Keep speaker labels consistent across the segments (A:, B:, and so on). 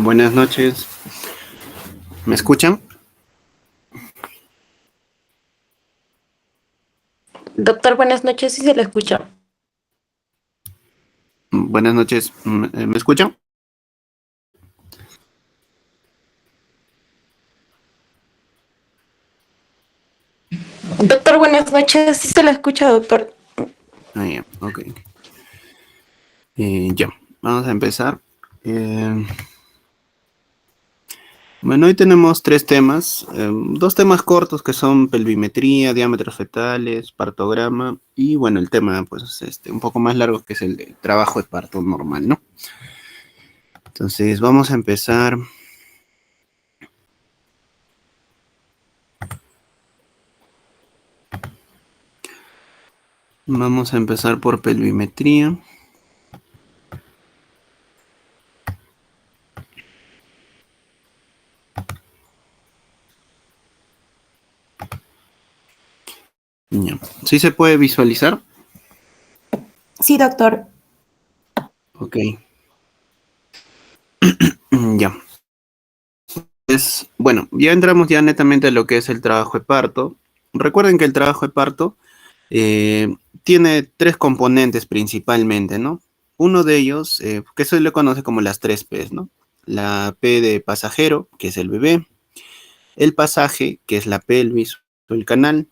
A: Buenas noches. ¿Me escuchan?
B: Doctor, buenas noches, sí se le escucha.
A: Buenas noches. ¿Me escuchan?
B: Doctor, buenas noches, sí se le escucha, doctor.
A: Ya, ok. Ya, vamos a empezar. Bueno, hoy tenemos tres temas. Dos temas cortos que son pelvimetría, diámetros fetales, partograma y bueno, el tema pues un poco más largo que es el de trabajo de parto normal, ¿no? Entonces vamos a empezar. Vamos a empezar por pelvimetría. Ya. ¿Sí se puede visualizar?
B: Sí, doctor.
A: Ok. Ya. Bueno, ya entramos ya netamente a lo que es el trabajo de parto. Recuerden que el trabajo de parto tiene tres componentes principalmente, ¿no? Uno de ellos, que se le conoce como las tres P's, ¿no? La P de pasajero, que es el bebé, el pasaje, que es la pelvis o el canal,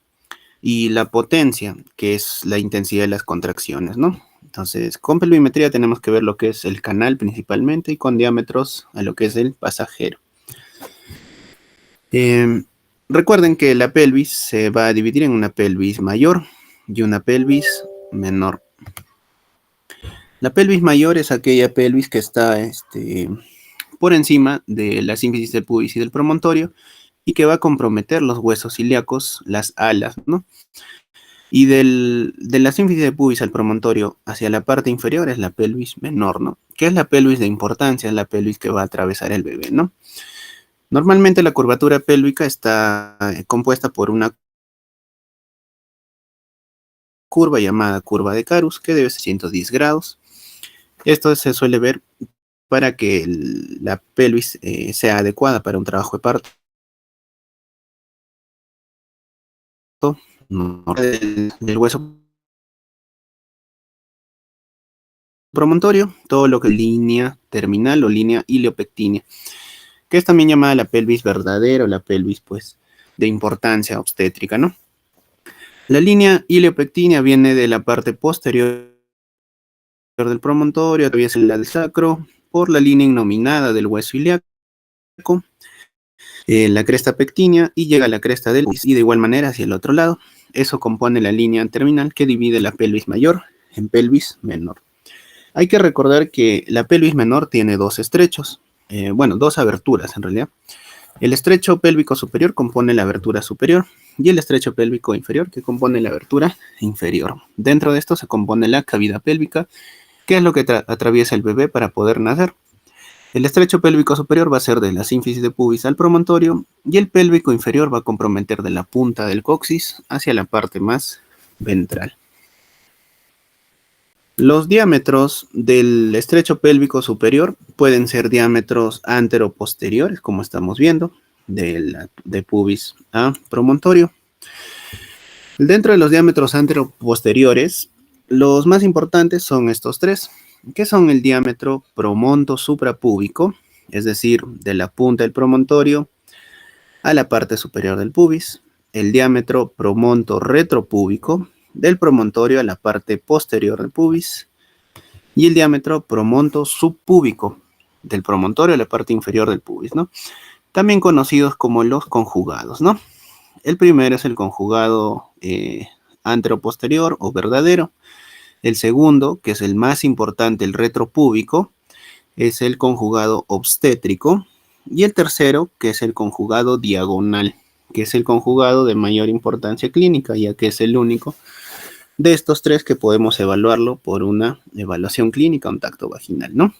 A: y la potencia, que es la intensidad de las contracciones, ¿no? Entonces, con pelvimetría tenemos que ver lo que es el canal principalmente y con diámetros a lo que es el pasajero. Eh, Recuerden que la pelvis se va a dividir en una pelvis mayor y una pelvis menor. La pelvis mayor es aquella pelvis que está por encima de la sínfisis del pubis y del promontorio y que va a comprometer los huesos ilíacos, las alas, ¿no? Y de la sínfisis del pubis al promontorio hacia la parte inferior es la pelvis menor, ¿no? Que es la pelvis de importancia, es la pelvis que va a atravesar el bebé, ¿no? Normalmente la curvatura pélvica está compuesta por una curva llamada curva de Carus, que debe ser 110 grados. Esto se suele ver para que la pelvis sea adecuada para un trabajo de parto. Del hueso promontorio, todo lo que es línea terminal o línea iliopectínea, que es también llamada la pelvis verdadera o la pelvis pues de importancia obstétrica, ¿no? La línea iliopectínea viene de la parte posterior del promontorio, atraviesa el sacro por la línea innominada del hueso ilíaco, la cresta pectínea y llega a la cresta del pubis y de igual manera hacia el otro lado. Eso compone la línea terminal que divide la pelvis mayor en pelvis menor. Hay que recordar que la pelvis menor tiene dos estrechos, bueno, dos aberturas en realidad. El estrecho pélvico superior compone la abertura superior y el estrecho pélvico inferior que compone la abertura inferior. Dentro de esto se compone la cavidad pélvica, que es lo que atraviesa el bebé para poder nacer. El estrecho pélvico superior va a ser de la sínfisis de pubis al promontorio y el pélvico inferior va a comprometer de la punta del coxis hacia la parte más ventral. Los diámetros del estrecho pélvico superior pueden ser diámetros anteroposteriores, como estamos viendo, de pubis a promontorio. Dentro de los diámetros anteroposteriores, los más importantes son estos tres, que son el diámetro promonto suprapúbico, es decir, de la punta del promontorio a la parte superior del pubis, el diámetro promonto retropúbico, del promontorio a la parte posterior del pubis, y el diámetro promonto subpúbico, del promontorio a la parte inferior del pubis, ¿no? También conocidos como los conjugados, ¿no? El primero es el conjugado anteroposterior o verdadero. El segundo, que es el más importante, el retropúbico, es el conjugado obstétrico. Y el tercero, que es el conjugado diagonal, que es el conjugado de mayor importancia clínica, ya que es el único de estos tres que podemos evaluarlo por una evaluación clínica, un tacto vaginal, ¿no?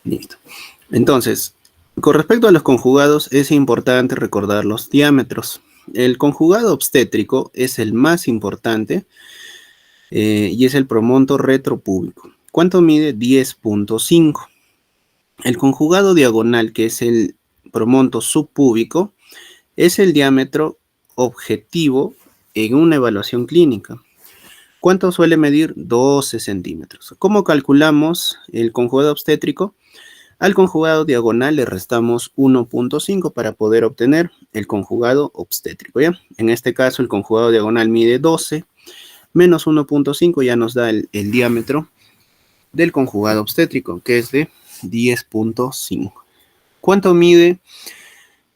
A: Listo. Entonces, con respecto a los conjugados, es importante recordar los diámetros. El conjugado obstétrico es el más importante y es el promonto retropúbico. ¿Cuánto mide? 10.5. El conjugado diagonal, que es el promonto subpúbico, es el diámetro objetivo en una evaluación clínica. ¿Cuánto suele medir? 12 centímetros. ¿Cómo calculamos el conjugado obstétrico? Al conjugado diagonal le restamos 1.5 para poder obtener el conjugado obstétrico, ¿ya? En este caso, el conjugado diagonal mide 12, menos 1.5 ya nos da el diámetro del conjugado obstétrico, que es de 10.5. ¿Cuánto mide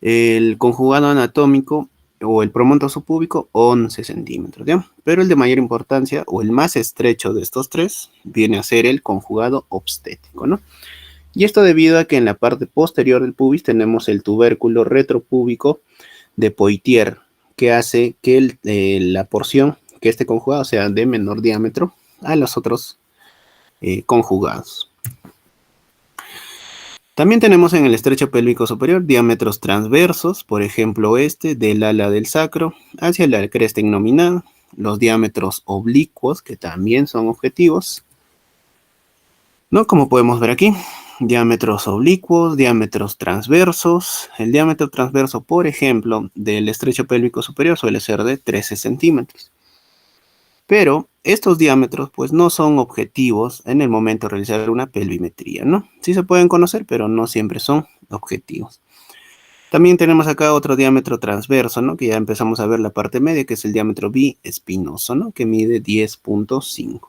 A: el conjugado anatómico o el promonto subpúbico? 11 centímetros, ¿ya? Pero el de mayor importancia o el más estrecho de estos tres viene a ser el conjugado obstétrico, ¿no? Y esto debido a que en la parte posterior del pubis tenemos el tubérculo retropúbico de Poitier, que hace que la porción, que este conjugado sea de menor diámetro a los otros conjugados. También tenemos en el estrecho pélvico superior diámetros transversos, por ejemplo del ala del sacro hacia la cresta innominada, los diámetros oblicuos, que también son objetivos, ¿no? Como podemos ver aquí, diámetros oblicuos, diámetros transversos. El diámetro transverso, por ejemplo, del estrecho pélvico superior suele ser de 13 centímetros. Pero estos diámetros pues no son objetivos en el momento de realizar una pelvimetría, ¿no? Sí se pueden conocer, pero no siempre son objetivos. También tenemos acá otro diámetro transverso, ¿no? Que ya empezamos a ver la parte media, que es el diámetro biespinoso, ¿no? Que mide 10.5.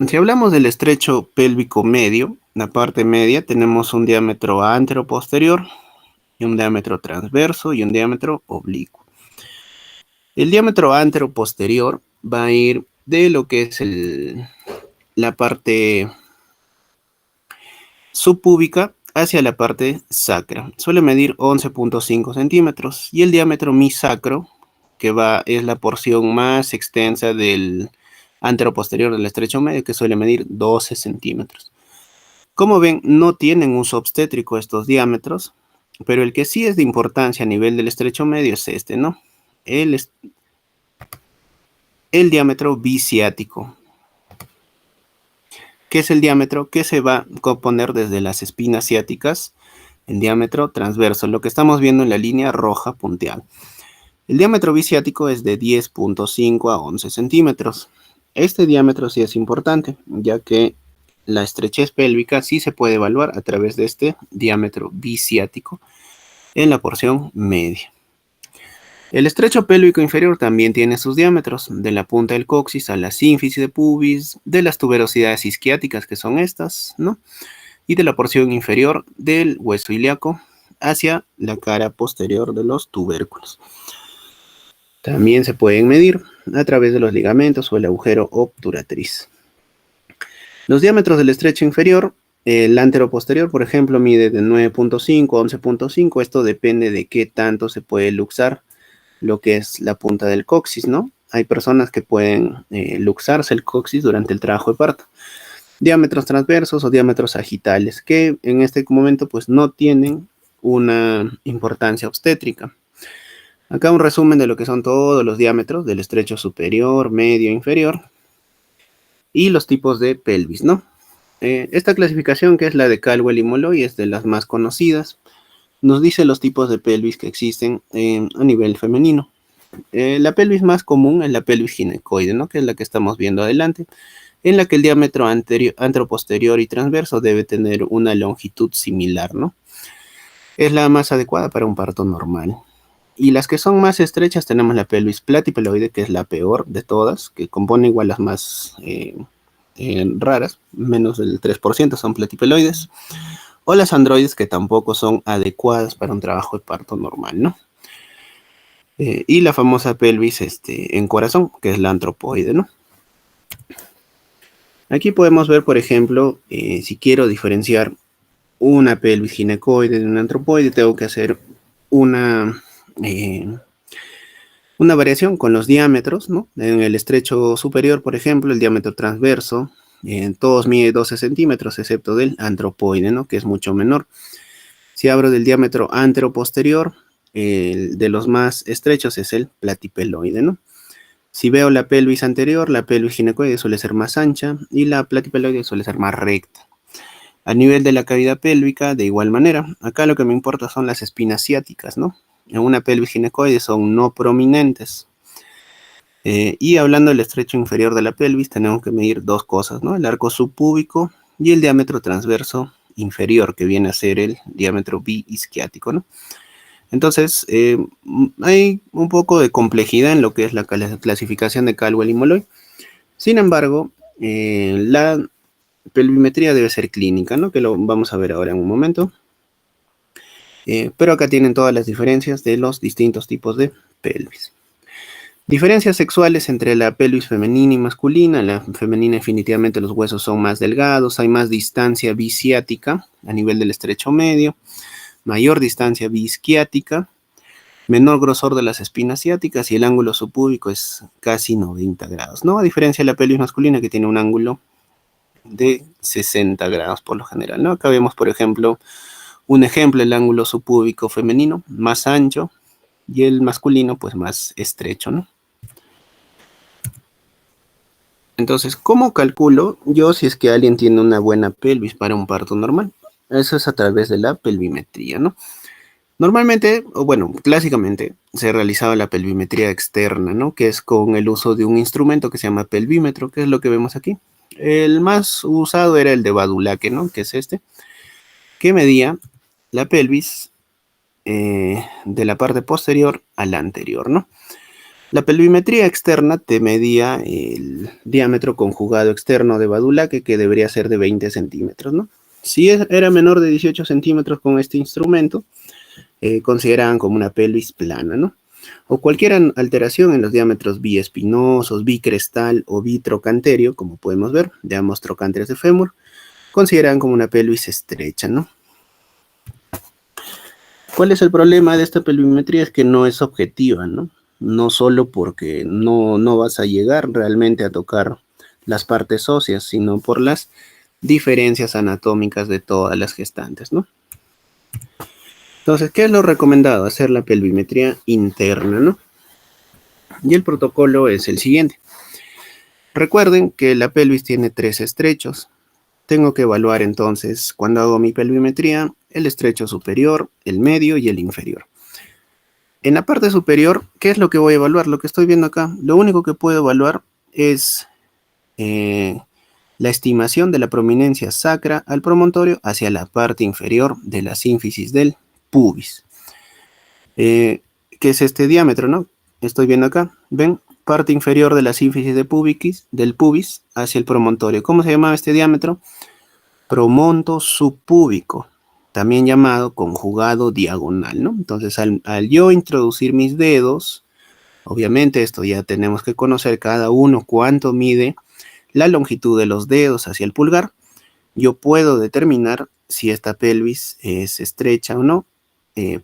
A: Si hablamos del estrecho pélvico medio, la parte media, tenemos un diámetro anteroposterior, y un diámetro transverso y un diámetro oblicuo. El diámetro anteroposterior va a ir de lo que es la parte subpúbica hacia la parte sacra. Suele medir 11.5 centímetros. Y el diámetro misacro, que es la porción más extensa del anteroposterior del estrecho medio, que suele medir 12 centímetros. Como ven, no tienen uso obstétrico estos diámetros, pero el que sí es de importancia a nivel del estrecho medio es este, ¿no? El diámetro biciático, que es el diámetro que se va a componer desde las espinas ciáticas, el diámetro transverso, lo que estamos viendo en la línea roja punteada. El diámetro biciático es de 10.5 a 11 centímetros. Este diámetro sí es importante, ya que la estrechez pélvica sí se puede evaluar a través de este diámetro biciático en la porción media. El estrecho pélvico inferior también tiene sus diámetros, de la punta del coxis a la sínfisis de pubis, de las tuberosidades isquiáticas, que son estas, ¿no? Y de la porción inferior del hueso ilíaco hacia la cara posterior de los tubérculos. También se pueden medir a través de los ligamentos o el agujero obturatriz. Los diámetros del estrecho inferior, el anteroposterior, por ejemplo, mide de 9.5 a 11.5. Esto depende de qué tanto se puede luxar lo que es la punta del coxis, ¿no? Hay personas que pueden luxarse el coxis durante el trabajo de parto. Diámetros transversos o diámetros sagitales, que en este momento pues no tienen una importancia obstétrica. Acá un resumen de lo que son todos los diámetros del estrecho superior, medio, inferior y los tipos de pelvis, ¿no? Esta clasificación, que es la de Caldwell y Molloy, es de las más conocidas. Nos dice los tipos de pelvis que existen a nivel femenino. La pelvis más común es la pelvis ginecoide, ¿no? Que es la que estamos viendo adelante, en la que el diámetro anteroposterior y transverso debe tener una longitud similar, ¿no? Es la más adecuada para un parto normal. Y las que son más estrechas tenemos la pelvis platipeloide, que es la peor de todas, que compone igual las más raras, menos del 3% son platipeloides, o las androides, que tampoco son adecuadas para un trabajo de parto normal, ¿no? Y la famosa pelvis en corazón, que es la antropoide, ¿no? Aquí podemos ver, por ejemplo, si quiero diferenciar una pelvis ginecoide de una antropoide, tengo que hacer una variación con los diámetros, ¿no? En el estrecho superior, por ejemplo, el diámetro transverso, todos mide 12 centímetros, excepto del antropoide, ¿no? Que es mucho menor. Si hablo del diámetro antero-posterior, el de los más estrechos es el platipeloide, ¿no? Si veo la pelvis anterior, la pelvis ginecoide suele ser más ancha y la platipeloide suele ser más recta. A nivel de la cavidad pélvica, de igual manera, acá lo que me importa son las espinas ciáticas, ¿no? En una pelvis ginecoide son no prominentes. Y hablando del estrecho inferior de la pelvis, tenemos que medir dos cosas, ¿no? El arco subpúbico y el diámetro transverso inferior, que viene a ser el diámetro biisquiático, ¿no? Entonces, hay un poco de complejidad en lo que es la clasificación de Caldwell y Molloy. Sin embargo, la pelvimetría debe ser clínica, ¿no? Que lo vamos a ver ahora en un momento. Pero acá tienen todas las diferencias de los distintos tipos de pelvis. Diferencias sexuales entre la pelvis femenina y masculina. La femenina definitivamente los huesos son más delgados, hay más distancia biciática a nivel del estrecho medio, mayor distancia biisquiática, menor grosor de las espinas ciáticas y el ángulo subpúbico es casi 90 grados, ¿no? A diferencia de la pelvis masculina que tiene un ángulo de 60 grados por lo general, ¿no? Acá vemos, por ejemplo, el ángulo subpúbico femenino más ancho y el masculino pues más estrecho, ¿no? Entonces, ¿cómo calculo yo si es que alguien tiene una buena pelvis para un parto normal? Eso es a través de la pelvimetría, ¿no? Normalmente, o bueno, clásicamente, se realizaba la pelvimetría externa, ¿no? Que es con el uso de un instrumento que se llama pelvímetro, que es lo que vemos aquí. El más usado era el de Badulaque, ¿no? Que es este, que medía la pelvis de la parte posterior a la anterior, ¿no? La pelvimetría externa te medía el diámetro conjugado externo de Badulaque, que debería ser de 20 centímetros, ¿no? Si era menor de 18 centímetros con este instrumento, consideraban como una pelvis plana, ¿no? O cualquier alteración en los diámetros biespinosos, bicrestal o bitrocanterio, como podemos ver, de ambos trocánteres de fémur, consideraban como una pelvis estrecha, ¿no? ¿Cuál es el problema de esta pelvimetría? Es que no es objetiva, ¿no? No solo porque no vas a llegar realmente a tocar las partes óseas, sino por las diferencias anatómicas de todas las gestantes, ¿no? Entonces, ¿qué es lo recomendado? Hacer la pelvimetría interna, ¿no? Y el protocolo es el siguiente. Recuerden que la pelvis tiene 3 estrechos. Tengo que evaluar entonces, cuando hago mi pelvimetría, el estrecho superior, el medio y el inferior. En la parte superior, ¿qué es lo que voy a evaluar? Lo que estoy viendo acá, lo único que puedo evaluar es la estimación de la prominencia sacra al promontorio hacia la parte inferior de la sínfisis del pubis. ¿Qué es este diámetro, no? Estoy viendo acá, ¿ven? Parte inferior de la sínfisis del pubis hacia el promontorio. ¿Cómo se llamaba este diámetro? Promonto subpúbico, también llamado conjugado diagonal, ¿no? Entonces, al yo introducir mis dedos, obviamente esto ya tenemos que conocer cada uno cuánto mide la longitud de los dedos hacia el pulgar, yo puedo determinar si esta pelvis es estrecha o no,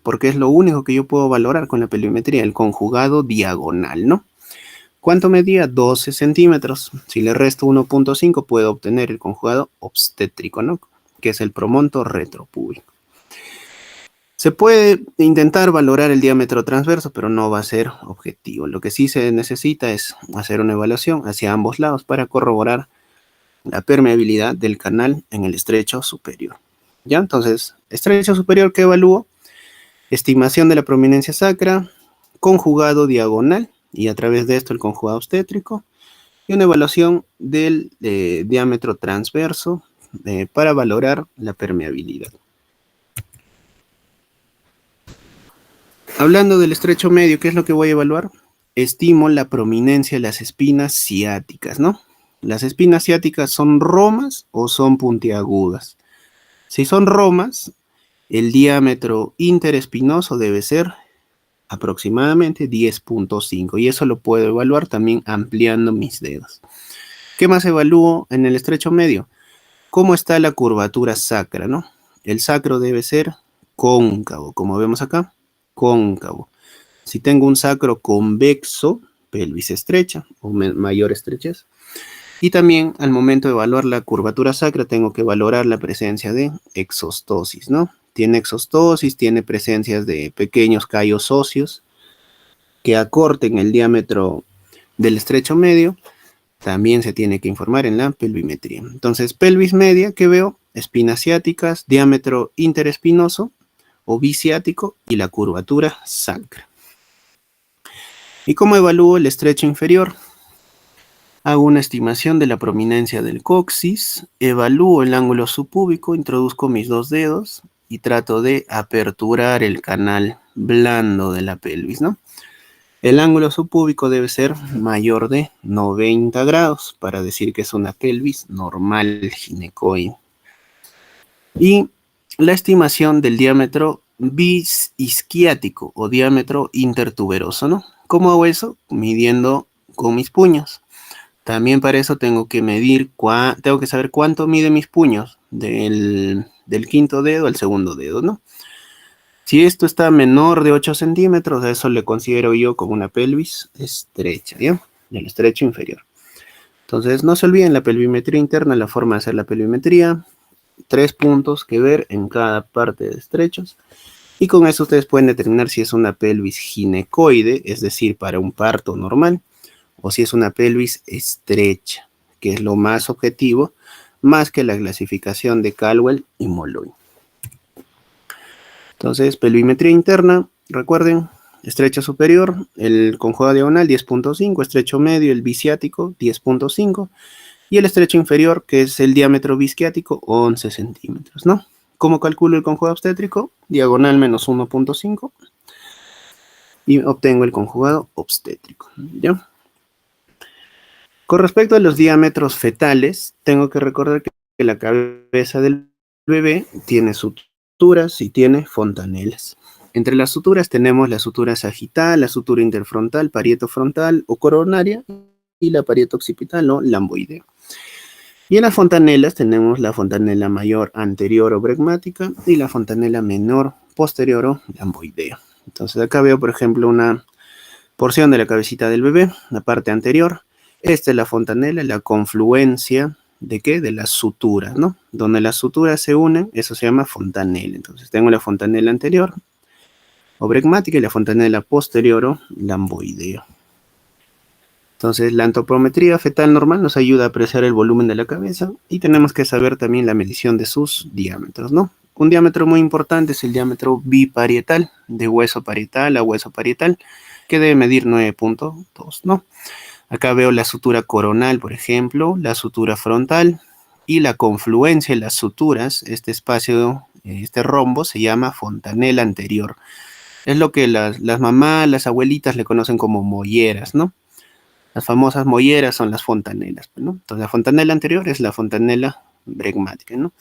A: porque es lo único que yo puedo valorar con la pelvimetría, el conjugado diagonal, ¿no? ¿Cuánto medía? 12 centímetros. Si le resto 1.5, puedo obtener el conjugado obstétrico, ¿no? Que es el promonto retropúbico. Se puede intentar valorar el diámetro transverso, pero no va a ser objetivo. Lo que sí se necesita es hacer una evaluación hacia ambos lados para corroborar la permeabilidad del canal en el estrecho superior. ¿Ya? Entonces, estrecho superior, ¿qué evalúo? Estimación de la prominencia sacra, conjugado diagonal, y a través de esto el conjugado obstétrico, y una evaluación del diámetro transverso para valorar la permeabilidad. Hablando del estrecho medio, ¿qué es lo que voy a evaluar? Estimo la prominencia de las espinas ciáticas, ¿no? ¿Las espinas ciáticas son romas o son puntiagudas? Si son romas, el diámetro interespinoso debe ser aproximadamente 10.5 y eso lo puedo evaluar también ampliando mis dedos. ¿Qué más evalúo en el estrecho medio? ¿Cómo está la curvatura sacra, no? El sacro debe ser cóncavo, como vemos acá, cóncavo. Si tengo un sacro convexo, pelvis estrecha o mayor estrechez. Y también al momento de evaluar la curvatura sacra tengo que valorar la presencia de exostosis, ¿no? tiene exostosis, tiene presencias de pequeños callos óseos que acorten el diámetro del estrecho medio, también se tiene que informar en la pelvimetría. Entonces, pelvis media, ¿qué veo? Espinas ciáticas, diámetro interespinoso o biciático y la curvatura sacra. ¿Y cómo evalúo el estrecho inferior? Hago una estimación de la prominencia del coxis, evalúo el ángulo subpúbico, introduzco mis 2 dedos y trato de aperturar el canal blando de la pelvis, ¿no? El ángulo subpúbico debe ser mayor de 90 grados para decir que es una pelvis normal ginecoide. Y la estimación del diámetro bisisquiático o diámetro intertuberoso, ¿no? ¿Cómo hago eso? Midiendo con mis puños. También para eso tengo que medir, tengo que saber cuánto mide mis puños del quinto dedo al segundo dedo, ¿no? Si esto está menor de 8 centímetros, a eso le considero yo como una pelvis estrecha, ¿ya? El estrecho inferior. Entonces, no se olviden la pelvimetría interna, la forma de hacer la pelvimetría. 3 puntos que ver en cada parte de estrechos. Y con eso ustedes pueden determinar si es una pelvis ginecoide, es decir, para un parto normal, o si es una pelvis estrecha, que es lo más objetivo, más que la clasificación de Caldwell y Molloy. Entonces, pelvimetría interna, recuerden, estrecho superior, el conjugado diagonal 10.5, estrecho medio, el biciático 10.5, y el estrecho inferior, que es el diámetro bisquiático, 11 centímetros, ¿no? ¿Cómo calculo el conjugado obstétrico? Diagonal menos 1.5, y obtengo el conjugado obstétrico, ¿ya? Con respecto a los diámetros fetales, tengo que recordar que la cabeza del bebé tiene suturas y tiene fontanelas. Entre las suturas tenemos la sutura sagital, la sutura interfrontal, parietofrontal o coronaria y la parieto-occipital o lamboidea. Y en las fontanelas tenemos la fontanela mayor anterior o bregmática y la fontanela menor posterior o lamboidea. Entonces acá veo, por ejemplo, una porción de la cabecita del bebé, la parte anterior. Esta es la fontanela, la confluencia ¿de qué? De las suturas, ¿no? Donde las suturas se unen, eso se llama fontanela. Entonces tengo la fontanela anterior o bregmática y la fontanela posterior o lamboidea. Entonces la antropometría fetal normal nos ayuda a apreciar el volumen de la cabeza y tenemos que saber también la medición de sus diámetros, ¿no? Un diámetro muy importante es el diámetro biparietal, de hueso parietal a hueso parietal, que debe medir 9.2, ¿no? Acá veo la sutura coronal, por ejemplo, la sutura frontal y la confluencia de las suturas, este espacio, este rombo se llama fontanela anterior. Es lo que las mamás, las abuelitas le conocen como molleras, ¿no? Las famosas molleras son las fontanelas, ¿no? Entonces la fontanela anterior es la fontanela bregmática, ¿no?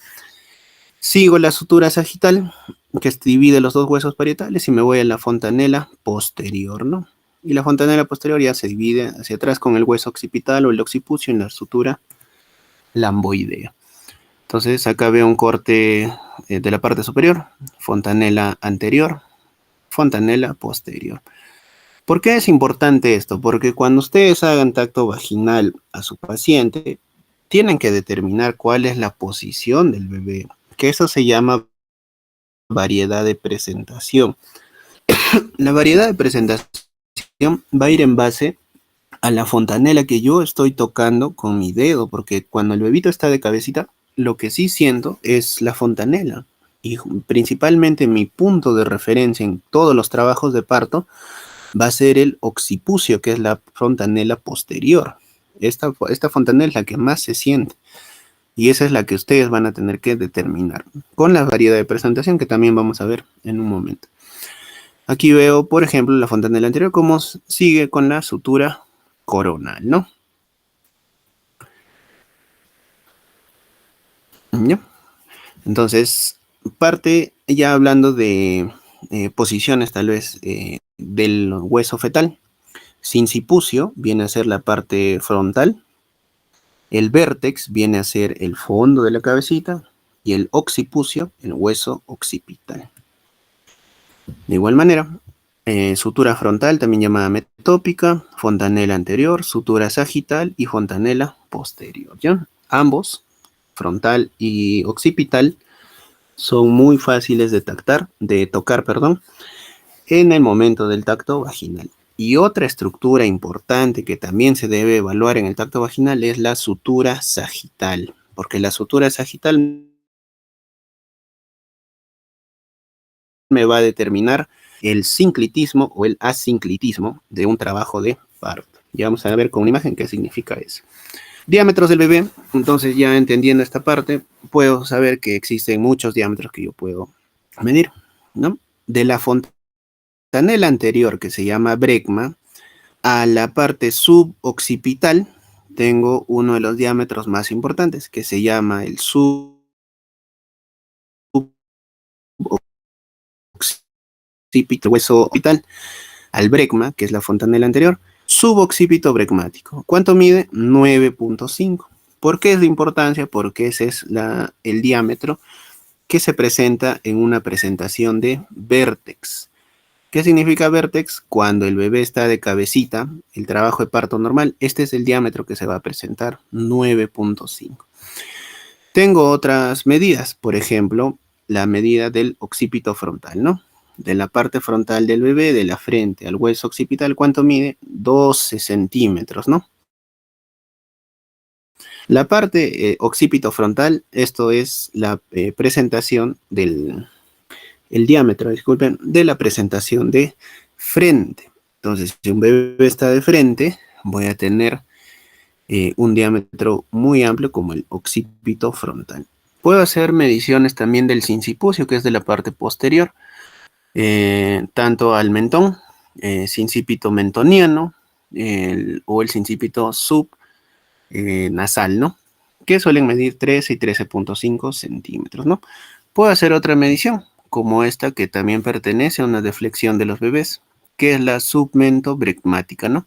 A: Sigo la sutura sagital, que divide los dos huesos parietales, y me voy a la fontanela posterior, ¿no? Y la fontanela posterior ya se divide hacia atrás con el hueso occipital o el occipucio en la sutura lamboidea. Entonces acá veo un corte de la parte superior, fontanela anterior, fontanela posterior. ¿Por qué es importante esto? Porque cuando ustedes hagan tacto vaginal a su paciente, tienen que determinar cuál es la posición del bebé, que eso se llama variedad de presentación. La variedad de presentación va a ir en base a la fontanela que yo estoy tocando con mi dedo, porque cuando el bebito está de cabecita, lo que sí siento es la fontanela. Y principalmente mi punto de referencia en todos los trabajos de parto va a ser el occipucio, que es la fontanela posterior. Esta fontanela es la que más se siente. Y esa es la que ustedes van a tener que determinar con la variedad de presentación que también vamos a ver en un momento. Aquí veo, por ejemplo, la fontanela anterior, cómo sigue con la sutura coronal, ¿no? ¿Ya? Entonces, parte ya hablando de posiciones tal vez del hueso fetal. Sincipucio viene a ser la parte frontal, el vértex viene a ser el fondo de la cabecita y el occipucio, el hueso occipital. De igual manera, sutura frontal, también llamada metópica, fontanela anterior, sutura sagital y fontanela posterior, ¿ya? Ambos, frontal y occipital, son muy fáciles de tocar, perdón, en el momento del tacto vaginal. Y otra estructura importante que también se debe evaluar en el tacto vaginal es la sutura sagital, porque la sutura sagital me va a determinar el sinclitismo o el asinclitismo de un trabajo de parto. Ya vamos a ver con una imagen qué significa eso. Diámetros del bebé, entonces ya entendiendo esta parte, puedo saber que existen muchos diámetros que yo puedo medir, ¿no? De la fontanela anterior, que se llama brecma, a la parte suboccipital, tengo uno de los diámetros más importantes, que se llama el suboccipito, hueso occipital, al brecma, que es la fontanela anterior, suboccipito brecmático. ¿Cuánto mide? 9.5. ¿Por qué es de importancia? Porque ese es el diámetro que se presenta en una presentación de vértex. ¿Qué significa vértex? Cuando el bebé está de cabecita, el trabajo de parto normal, este es el diámetro que se va a presentar, 9.5. Tengo otras medidas, por ejemplo, la medida del occipito frontal, ¿no? De la parte frontal del bebé, de la frente al hueso occipital, ¿cuánto mide? 12 centímetros, ¿no? La parte occipito frontal, esto es la presentación el diámetro, disculpen, de la presentación de frente. Entonces, si un bebé está de frente, voy a tener un diámetro muy amplio como el occipito frontal. Puedo hacer mediciones también del sincipucio, que es de la parte posterior, tanto al mentón, sincipito mentoniano, o el sincipito subnasal, ¿no? Que suelen medir 13 y 13.5 centímetros, ¿no? Puedo hacer otra medición, como esta que también pertenece a una deflexión de los bebés, que es la submentobrecmática, ¿no?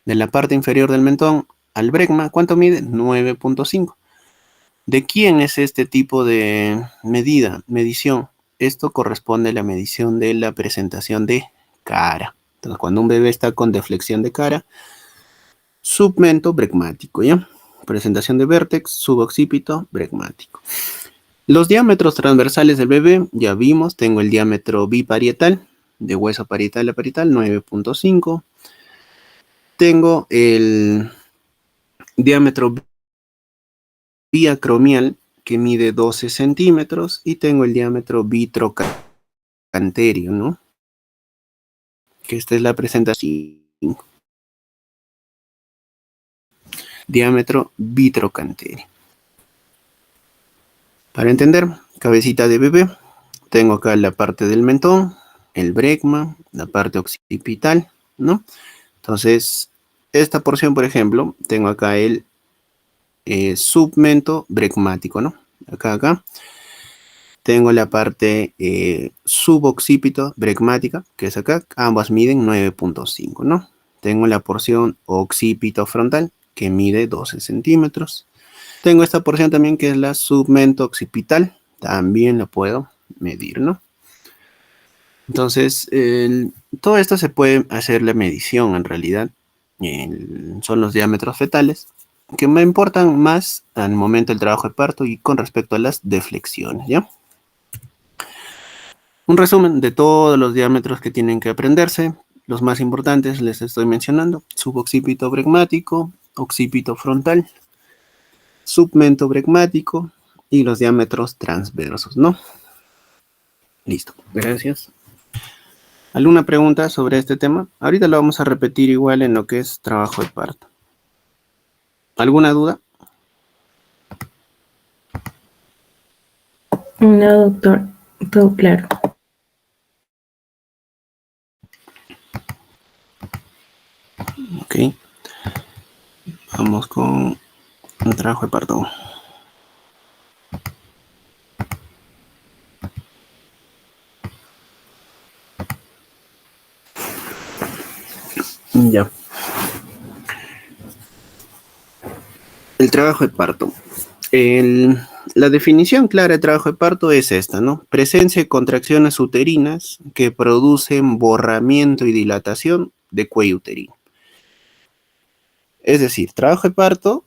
A: De la parte inferior del mentón al brecma, ¿cuánto mide? 9.5. ¿De quién es este tipo de medición? Esto corresponde a la medición de la presentación de cara. Entonces, cuando un bebé está con deflexión de cara, submento brecmático, ¿ya? Presentación de vértex, suboccipito, brecmático. Los diámetros transversales del bebé, ya vimos, tengo el diámetro biparietal, de hueso parietal a parietal, 9.5. Tengo el diámetro biacromial, que mide 12 centímetros, y tengo el diámetro vitrocanterio, ¿no? Que esta es la presentación. Diámetro vitrocanterio. Para entender, cabecita de bebé, tengo acá la parte del mentón, el brecma, la parte occipital, ¿no? Entonces, esta porción, por ejemplo, tengo acá el submento brecmático, ¿no? Acá. Tengo la parte suboccipito brecmática, que es acá. Ambas miden 9.5, ¿no? Tengo la porción occipito frontal, que mide 12 centímetros. Tengo esta porción también, que es la submento occipital. También la puedo medir, ¿no? Entonces, todo esto se puede hacer la medición, en realidad. Son los diámetros fetales, que me importan más al momento del trabajo de parto y con respecto a las deflexiones, ¿ya? Un resumen de todos los diámetros que tienen que aprenderse. Los más importantes les estoy mencionando: suboccipito brecmático, occipito frontal, submento brecmático y los diámetros transversos, ¿no? Listo, gracias. ¿Alguna pregunta sobre este tema? Ahorita lo vamos a repetir igual en lo que es trabajo de parto. ¿Alguna duda?
B: No, doctor, todo claro.
A: Ok. Vamos con el trabajo de parto. Ya. El trabajo de parto. La definición clara de trabajo de parto es esta, ¿no? Presencia de contracciones uterinas que producen borramiento y dilatación de cuello uterino. Es decir, trabajo de parto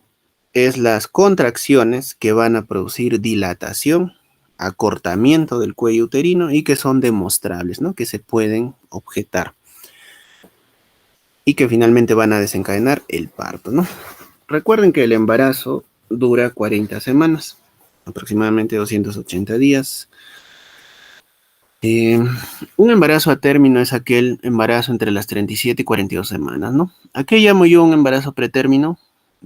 A: es las contracciones que van a producir dilatación acortamiento del cuello uterino y que son demostrables, ¿no? Que se pueden objetar y que finalmente van a desencadenar el parto, ¿no? Recuerden que el embarazo dura 40 semanas, aproximadamente 280 días. Un embarazo a término es aquel embarazo entre las 37 y 42 semanas, ¿no? ¿A qué llamo yo un embarazo pretérmino?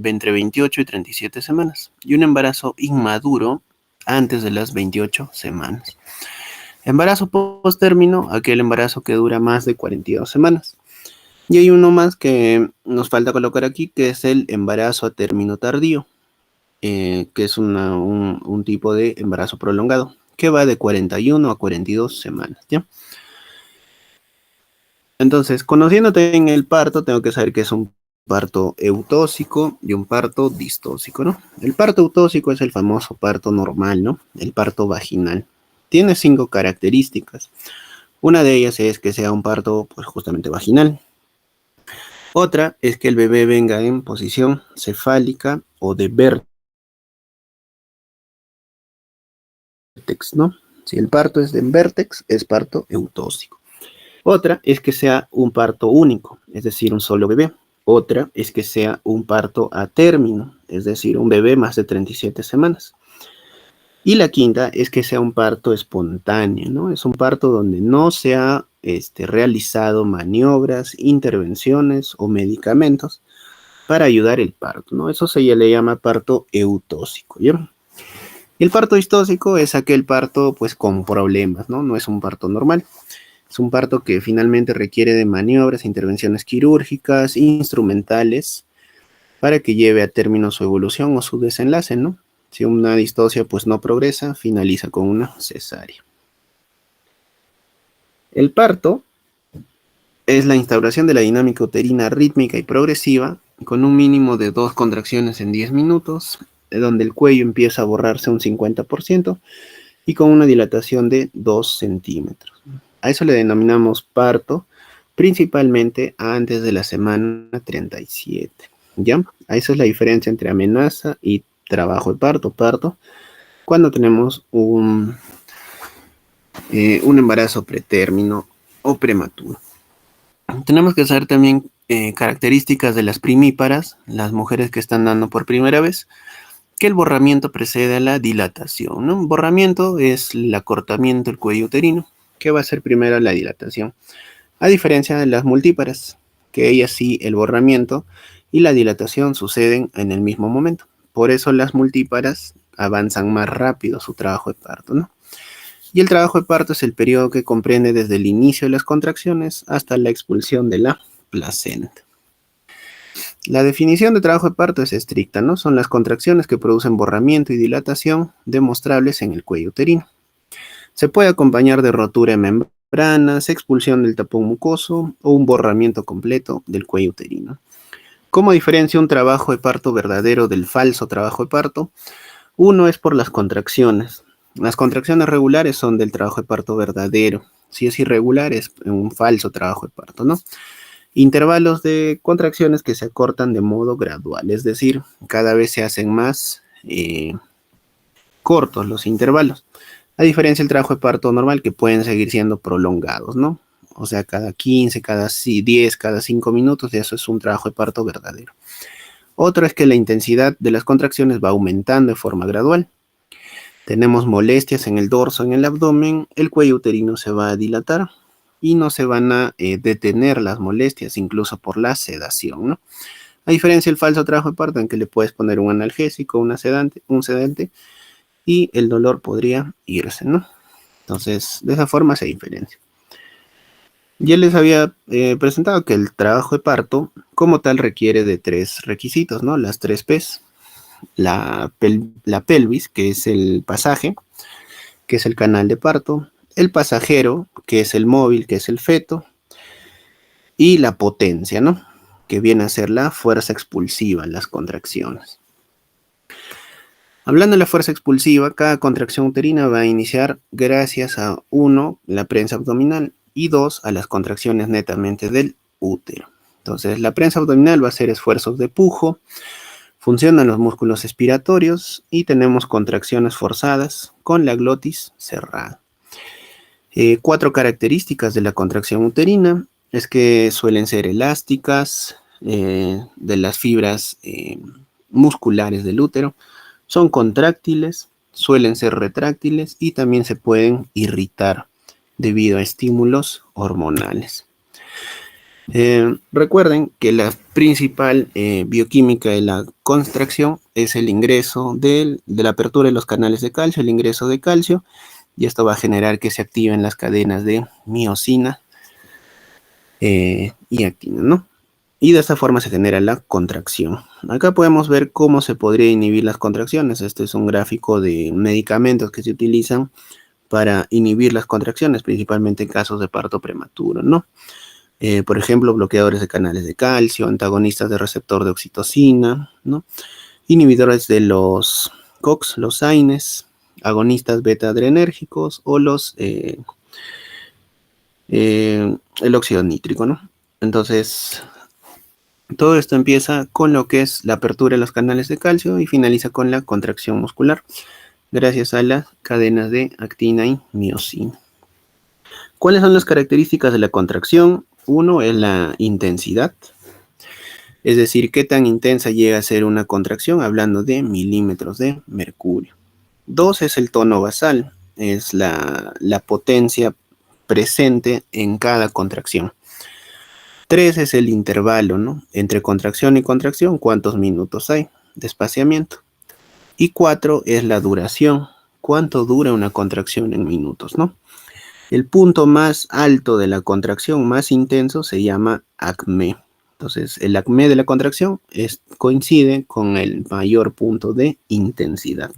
A: Entre 28 y 37 semanas. Y un embarazo inmaduro antes de las 28 semanas. Embarazo post-término, aquel embarazo que dura más de 42 semanas. Y hay uno más que nos falta colocar aquí, que es el embarazo a término tardío, que es un tipo de embarazo prolongado, que va de 41 a 42 semanas, ¿ya? Entonces, conociéndote en el parto, tengo que saber que es un parto eutóxico y un parto distóxico, ¿no? El parto eutóxico es el famoso parto normal, ¿no? El parto vaginal. Tiene 5 características. Una de ellas es que sea un parto, pues, justamente vaginal. Otra es que el bebé venga en posición cefálica o de vértex, ¿no? Si el parto es en vértex, es parto eutóxico. Otra es que sea un parto único, es decir, un solo bebé. Otra es que sea un parto a término, es decir, un bebé más de 37 semanas. Y la quinta es que sea un parto espontáneo, ¿no? Es un parto donde no se ha realizado maniobras, intervenciones o medicamentos para ayudar el parto, ¿no? Eso se le llama parto eutóxico, ¿ya? Y el parto distóxico es aquel parto, pues, con problemas, ¿no? No es un parto normal. Es un parto que finalmente requiere de maniobras, intervenciones quirúrgicas, instrumentales, para que lleve a término su evolución o su desenlace, ¿no? Si una distocia pues no progresa, finaliza con una cesárea. El parto es la instauración de la dinámica uterina rítmica y progresiva, con un mínimo de 2 contracciones en 10 minutos, donde el cuello empieza a borrarse un 50% y con una dilatación de 2 centímetros. A eso le denominamos parto, principalmente antes de la semana 37. ¿Ya? A eso es la diferencia entre amenaza y trabajo de parto, cuando tenemos un embarazo pretérmino o prematuro. Tenemos que saber también características de las primíparas, las mujeres que están dando por primera vez, que el borramiento precede a la dilatación, ¿no? Borramiento es el acortamiento del cuello uterino, que va a ser primero la dilatación, a diferencia de las multíparas, que ellas sí, el borramiento y la dilatación suceden en el mismo momento. Por eso las multíparas avanzan más rápido su trabajo de parto, ¿no? Y el trabajo de parto es el periodo que comprende desde el inicio de las contracciones hasta la expulsión de la placenta. La definición de trabajo de parto es estricta, ¿no? Son las contracciones que producen borramiento y dilatación demostrables en el cuello uterino. Se puede acompañar de rotura de membranas, expulsión del tapón mucoso o un borramiento completo del cuello uterino. ¿Cómo diferencia un trabajo de parto verdadero del falso trabajo de parto? Uno es por las contracciones. Las contracciones regulares son del trabajo de parto verdadero. Si es irregular, es un falso trabajo de parto, ¿no? Intervalos de contracciones que se acortan de modo gradual, es decir, cada vez se hacen más cortos los intervalos. A diferencia del trabajo de parto normal, que pueden seguir siendo prolongados, ¿no? O sea, cada 15, cada 10, cada 5 minutos, y eso es un trabajo de parto verdadero. Otro es que la intensidad de las contracciones va aumentando de forma gradual. Tenemos molestias en el dorso, en el abdomen, el cuello uterino se va a dilatar y no se van a detener las molestias, incluso por la sedación, ¿no? A diferencia del falso trabajo de parto, en que le puedes poner un analgésico, un sedante, y el dolor podría irse, ¿no? Entonces, de esa forma se diferencia. Ya les había presentado que el trabajo de parto, como tal, requiere de 3 requisitos, ¿no? Las 3 P's. La pelvis, que es el pasaje, que es el canal de parto, el pasajero, que es el móvil, que es el feto, y la potencia, ¿no? Que viene a ser la fuerza expulsiva, las contracciones. Hablando de la fuerza expulsiva, cada contracción uterina va a iniciar gracias a 1, la prensa abdominal, y 2, a las contracciones netamente del útero. Entonces, la prensa abdominal va a hacer esfuerzos de pujo, Funcionan los músculos expiratorios y tenemos contracciones forzadas con la glotis cerrada. 4 características de la contracción uterina es que suelen ser elásticas, de las fibras musculares del útero, son contráctiles, suelen ser retráctiles y también se pueden irritar debido a estímulos hormonales. Recuerden que la principal bioquímica de la contracción es el ingreso de la apertura de los canales de calcio, el ingreso de calcio, y esto va a generar que se activen las cadenas de miosina y actina, ¿no? Y de esta forma se genera la contracción. Acá podemos ver cómo se podría inhibir las contracciones. Este es un gráfico de medicamentos que se utilizan para inhibir las contracciones, principalmente en casos de parto prematuro, ¿no? Por ejemplo, bloqueadores de canales de calcio, antagonistas de receptor de oxitocina, ¿no? Inhibidores de los COX, los AINES, agonistas beta-adrenérgicos o el óxido nítrico, ¿no? Entonces, todo esto empieza con lo que es la apertura de los canales de calcio y finaliza con la contracción muscular, gracias a las cadenas de actina y miosina. ¿Cuáles son las características de la contracción? Uno es la intensidad, es decir, qué tan intensa llega a ser una contracción, hablando de milímetros de mercurio. 2 es el tono basal, es la potencia presente en cada contracción. 3 es el intervalo, ¿no? Entre contracción y contracción, ¿cuántos minutos hay de espaciamiento? Y 4 es la duración, ¿cuánto dura una contracción en minutos, ¿no? El punto más alto de la contracción, más intenso, se llama acme. Entonces, el acme de la contracción coincide con el mayor punto de intensidad.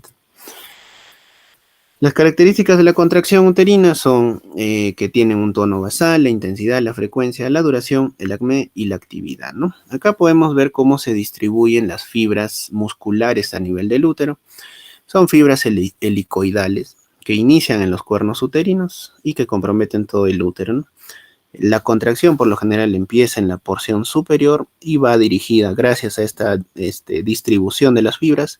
A: Las características de la contracción uterina son que tienen un tono basal, la intensidad, la frecuencia, la duración, el acme y la actividad, ¿no? Acá podemos ver cómo se distribuyen las fibras musculares a nivel del útero. Son fibras helicoidales que inician en los cuernos uterinos y que comprometen todo el útero, ¿no? La contracción por lo general empieza en la porción superior y va dirigida, gracias a esta distribución de las fibras,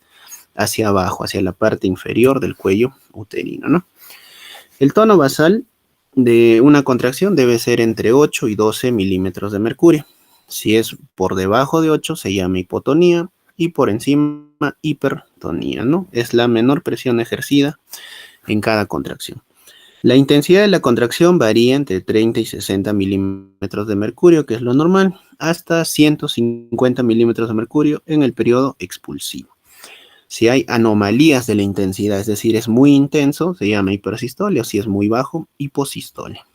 A: hacia abajo, hacia la parte inferior del cuello uterino, ¿no? El tono basal de una contracción debe ser entre 8 y 12 milímetros de mercurio. Si es por debajo de 8 se llama hipotonía y por encima hipertonía, ¿no? Es la menor presión ejercida en cada contracción. La intensidad de la contracción varía entre 30 y 60 milímetros de mercurio, que es lo normal, hasta 150 milímetros de mercurio en el periodo expulsivo. Si hay anomalías de la intensidad, es decir, es muy intenso, se llama hipersistolia, o si es muy bajo, hiposistolia.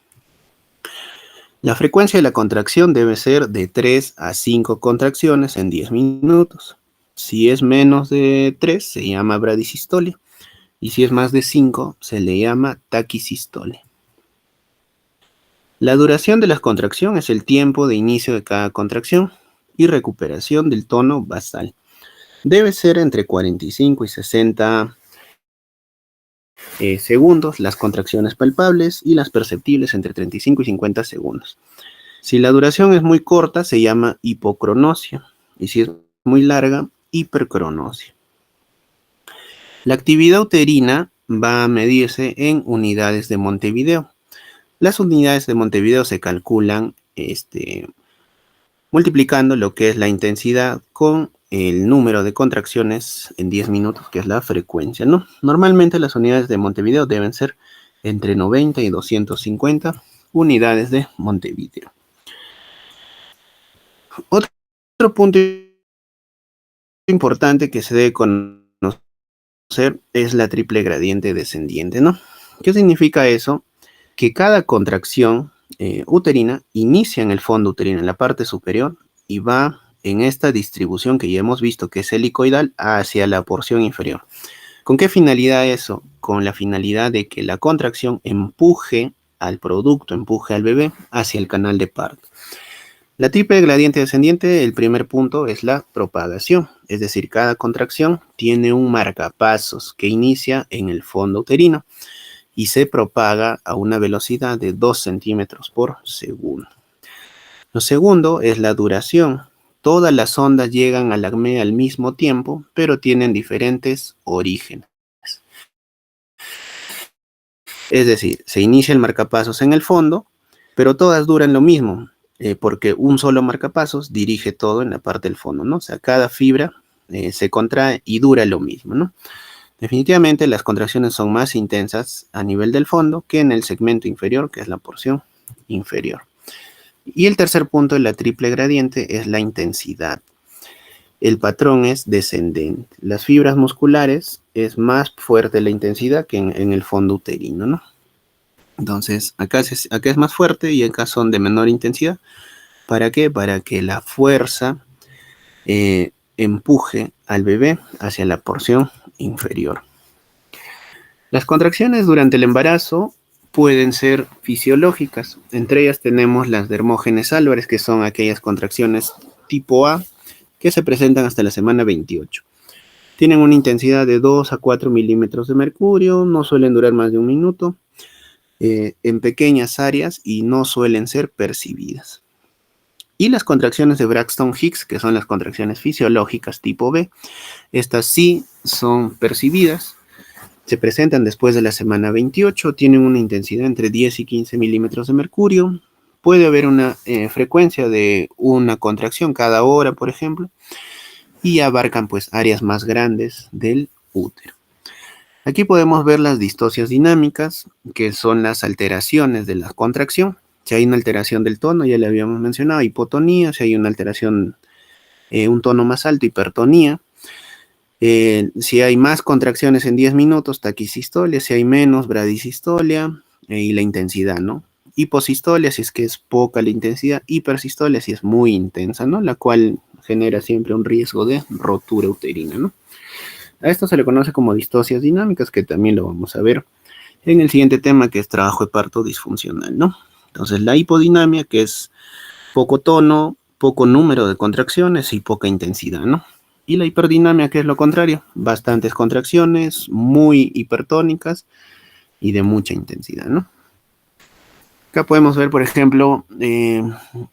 A: La frecuencia de la contracción debe ser de 3 a 5 contracciones en 10 minutos. Si es menos de 3, se llama bradisistolia. Y si es más de 5, se le llama taquisistolia. La duración de la contracción es el tiempo de inicio de cada contracción y recuperación del tono basal. Debe ser entre 45 y 60 segundos las contracciones palpables y las perceptibles entre 35 y 50 segundos. Si la duración es muy corta, se llama hipocronosia. Y si es muy larga, hipercronosia. La actividad uterina va a medirse en unidades de Montevideo. Las unidades de Montevideo se calculan multiplicando lo que es la intensidad con el número de contracciones en 10 minutos, que es la frecuencia, ¿no? Normalmente las unidades de Montevideo deben ser entre 90 y 250 unidades de Montevideo. Otro punto importante que se debe conocer es la triple gradiente descendiente, ¿no? ¿Qué significa eso? Que cada contracción uterina inicia en el fondo uterino, en la parte superior, y va en esta distribución que ya hemos visto, que es helicoidal, hacia la porción inferior. ¿Con qué finalidad eso? Con la finalidad de que la contracción empuje al producto, empuje al bebé hacia el canal de parto. La triple gradiente descendiente, el primer punto es la propagación, es decir, cada contracción tiene un marcapasos que inicia en el fondo uterino y se propaga a una velocidad de 2 centímetros por segundo. Lo segundo es la duración, todas las ondas llegan al acné al mismo tiempo, pero tienen diferentes orígenes. Es decir, se inicia el marcapasos en el fondo, pero todas duran lo mismo, porque un solo marcapasos dirige todo en la parte del fondo, ¿no? O sea, cada fibra se contrae y dura lo mismo, ¿no? Definitivamente las contracciones son más intensas a nivel del fondo que en el segmento inferior, que es la porción inferior. Y el tercer punto de la triple gradiente es la intensidad. El patrón es descendente. Las fibras musculares es más fuerte la intensidad que en el fondo uterino, ¿no? Entonces, acá es más fuerte y acá son de menor intensidad. ¿Para qué? Para que la fuerza empuje al bebé hacia la porción inferior. Las contracciones durante el embarazo pueden ser fisiológicas. Entre ellas tenemos las dermógenes Álvarez, que son aquellas contracciones tipo A que se presentan hasta la semana 28. Tienen una intensidad de 2 a 4 milímetros de mercurio, no suelen durar más de un minuto, en pequeñas áreas y no suelen ser percibidas. Y las contracciones de Braxton Hicks, que son las contracciones fisiológicas tipo B, estas sí son percibidas, se presentan después de la semana 28, tienen una intensidad entre 10 y 15 milímetros de mercurio, puede haber una frecuencia de una contracción cada hora, por ejemplo, y abarcan pues áreas más grandes del útero. Aquí podemos ver las distocias dinámicas, que son las alteraciones de la contracción. Si hay una alteración del tono, ya le habíamos mencionado, hipotonía. Si hay una alteración, un tono más alto, hipertonía. Si hay más contracciones en 10 minutos, taquisistolia. Si hay menos, bradisistolia. Y la intensidad, ¿no? Hiposistolia, si es que es poca la intensidad. Hipersistolia, si es muy intensa, ¿no? La cual genera siempre un riesgo de rotura uterina, ¿no? A esto se le conoce como distocias dinámicas, que también lo vamos a ver en el siguiente tema, que es trabajo de parto disfuncional, ¿no? Entonces, la hipodinamia, que es poco tono, poco número de contracciones y poca intensidad, ¿no? Y la hiperdinamia, que es lo contrario, bastantes contracciones, muy hipertónicas y de mucha intensidad, ¿no? Acá podemos ver, por ejemplo,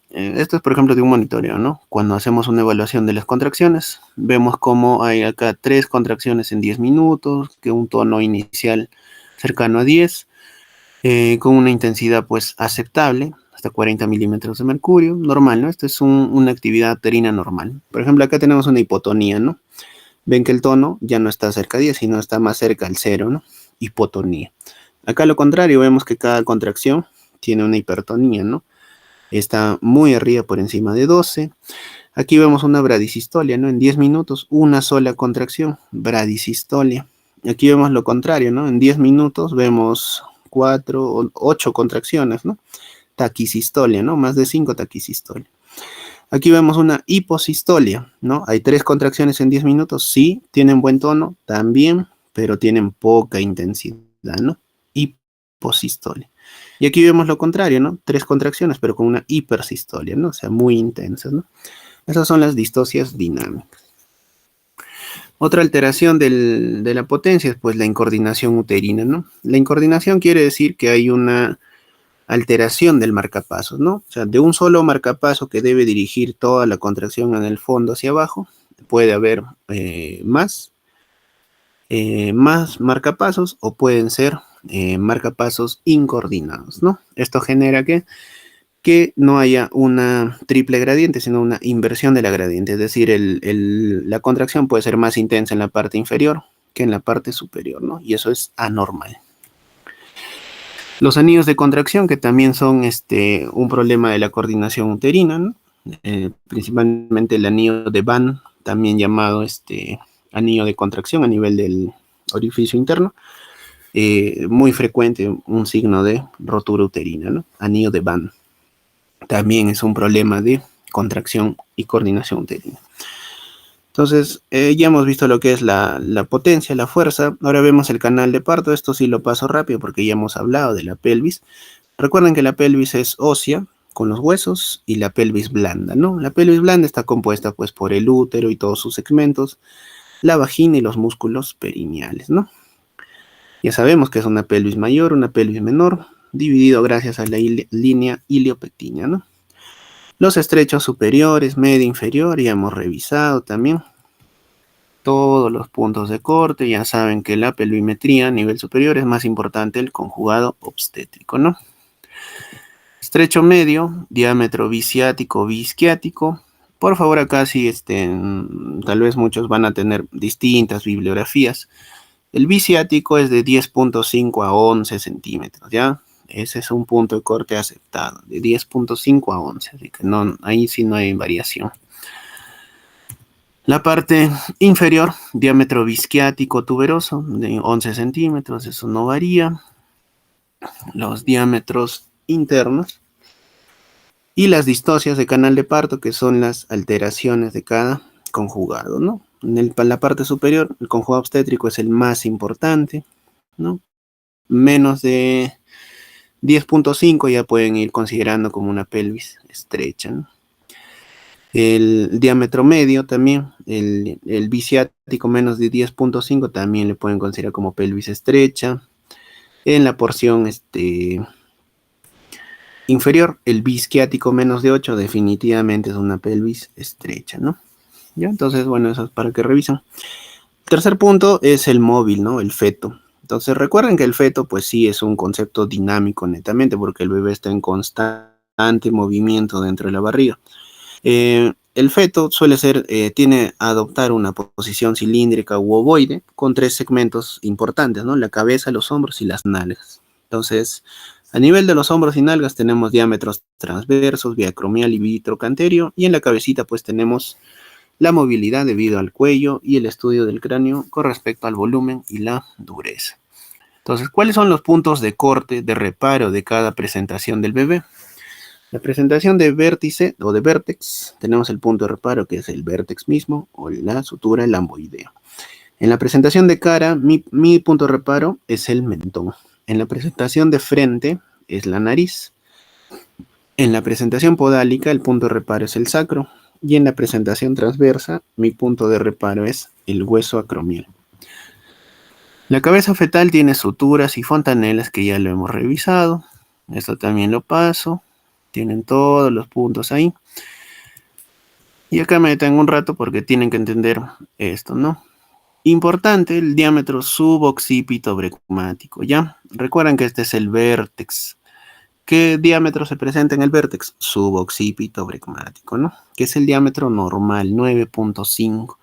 A: esto es, por ejemplo, de un monitoreo, ¿no? Cuando hacemos una evaluación de las contracciones, vemos cómo hay acá 3 contracciones en 10 minutos, que un tono inicial cercano a 10, con una intensidad, pues, aceptable, hasta 40 milímetros de mercurio, normal, ¿no? Esto es una actividad uterina normal. Por ejemplo, acá tenemos una hipotonía, ¿no? Ven que el tono ya no está cerca a 10, sino está más cerca al 0, ¿no? Hipotonía. Acá lo contrario, vemos que cada contracción tiene una hipertonía, ¿no? Está muy arriba por encima de 12. Aquí vemos una bradisistolia, ¿no? En 10 minutos, una sola contracción, bradisistolia. Aquí vemos lo contrario, ¿no? En 10 minutos vemos 4 o 8 contracciones, ¿no? Taquisistolia, ¿no? Más de 5 taquisistolia. Aquí vemos una hiposistolia, ¿no? Hay 3 contracciones en 10 minutos, sí, tienen buen tono, también, pero tienen poca intensidad, ¿no? Hiposistolia. Y aquí vemos lo contrario, ¿no? 3 contracciones, pero con una hipersistolia, ¿no? O sea, muy intensas, ¿no? Esas son las distocias dinámicas. Otra alteración de la potencia es, pues, la incoordinación uterina, ¿no? La incoordinación quiere decir que hay una alteración del marcapasos, ¿no? O sea, de un solo marcapaso que debe dirigir toda la contracción en el fondo hacia abajo, puede haber más marcapasos o pueden ser marcapasos incoordinados, ¿no? Esto genera que no haya una triple gradiente, sino una inversión de la gradiente, es decir, la contracción puede ser más intensa en la parte inferior que en la parte superior, ¿no? Y eso es anormal. Los anillos de contracción, que también son un problema de la coordinación uterina, ¿no? Principalmente el anillo de Van, también llamado anillo de contracción a nivel del orificio interno, muy frecuente, un signo de rotura uterina, ¿no? Anillo de Van. También es un problema de contracción y coordinación uterina. Entonces, ya hemos visto lo que es la potencia, la fuerza. Ahora vemos el canal de parto. Esto sí lo paso rápido porque ya hemos hablado de la pelvis. Recuerden que la pelvis es ósea con los huesos y la pelvis blanda, ¿no? La pelvis blanda está compuesta, pues, por el útero y todos sus segmentos, la vagina y los músculos perineales, ¿no? Ya sabemos que es una pelvis mayor, una pelvis menor, dividido gracias a la línea iliopectina, ¿no? Los estrechos superiores, medio, inferior, ya hemos revisado también. Todos los puntos de corte, ya saben que la pelvimetría a nivel superior es más importante el conjugado obstétrico, ¿no? Estrecho medio, diámetro biciático, bisquiático. Por favor, acá sí, tal vez muchos van a tener distintas bibliografías. El biciático es de 10.5 a 11 centímetros, ¿ya? Ese es un punto de corte aceptado, de 10.5 a 11, así que no, ahí sí no hay variación. La parte inferior, diámetro bisquiático tuberoso, de 11 centímetros, eso no varía. Los diámetros internos y las distocias de canal de parto, que son las alteraciones de cada conjugado, ¿no? En la parte superior, el conjugado obstétrico es el más importante, ¿no? Menos de 10.5 ya pueden ir considerando como una pelvis estrecha, ¿no? El diámetro medio también, el biciático menos de 10.5 también le pueden considerar como pelvis estrecha. En la porción inferior, el bisquiático menos de 8 definitivamente es una pelvis estrecha, ¿no? ¿Ya? Entonces, bueno, eso es para que revisen. Tercer punto es el móvil, ¿no? El feto. Entonces, recuerden que el feto, pues sí, es un concepto dinámico netamente, porque el bebé está en constante movimiento dentro de la barriga. El feto tiene a adoptar una posición cilíndrica u ovoide con 3 segmentos importantes, ¿no? La cabeza, los hombros y las nalgas. Entonces, a nivel de los hombros y nalgas tenemos diámetros transversos, biacromial y vitrocanterio, y en la cabecita pues tenemos la movilidad debido al cuello y el estudio del cráneo con respecto al volumen y la dureza. Entonces, ¿cuáles son los puntos de corte, de reparo de cada presentación del bebé? La presentación de vértice o de vértex, tenemos el punto de reparo que es el vértex mismo o la sutura lamboidea. En la presentación de cara, mi punto de reparo es el mentón. En la presentación de frente es la nariz. En la presentación podálica, el punto de reparo es el sacro. Y en la presentación transversa, mi punto de reparo es el hueso acromial. La cabeza fetal tiene suturas y fontanelas que ya lo hemos revisado. Esto también lo paso. Tienen todos los puntos ahí. Y acá me detengo un rato porque tienen que entender esto, ¿no? Importante, el diámetro suboccipito brecmático, ¿ya? Recuerden que este es el vértex. ¿Qué diámetro se presenta en el vértex? Suboccipito brecmático, ¿no? Que es el diámetro normal, 9.5.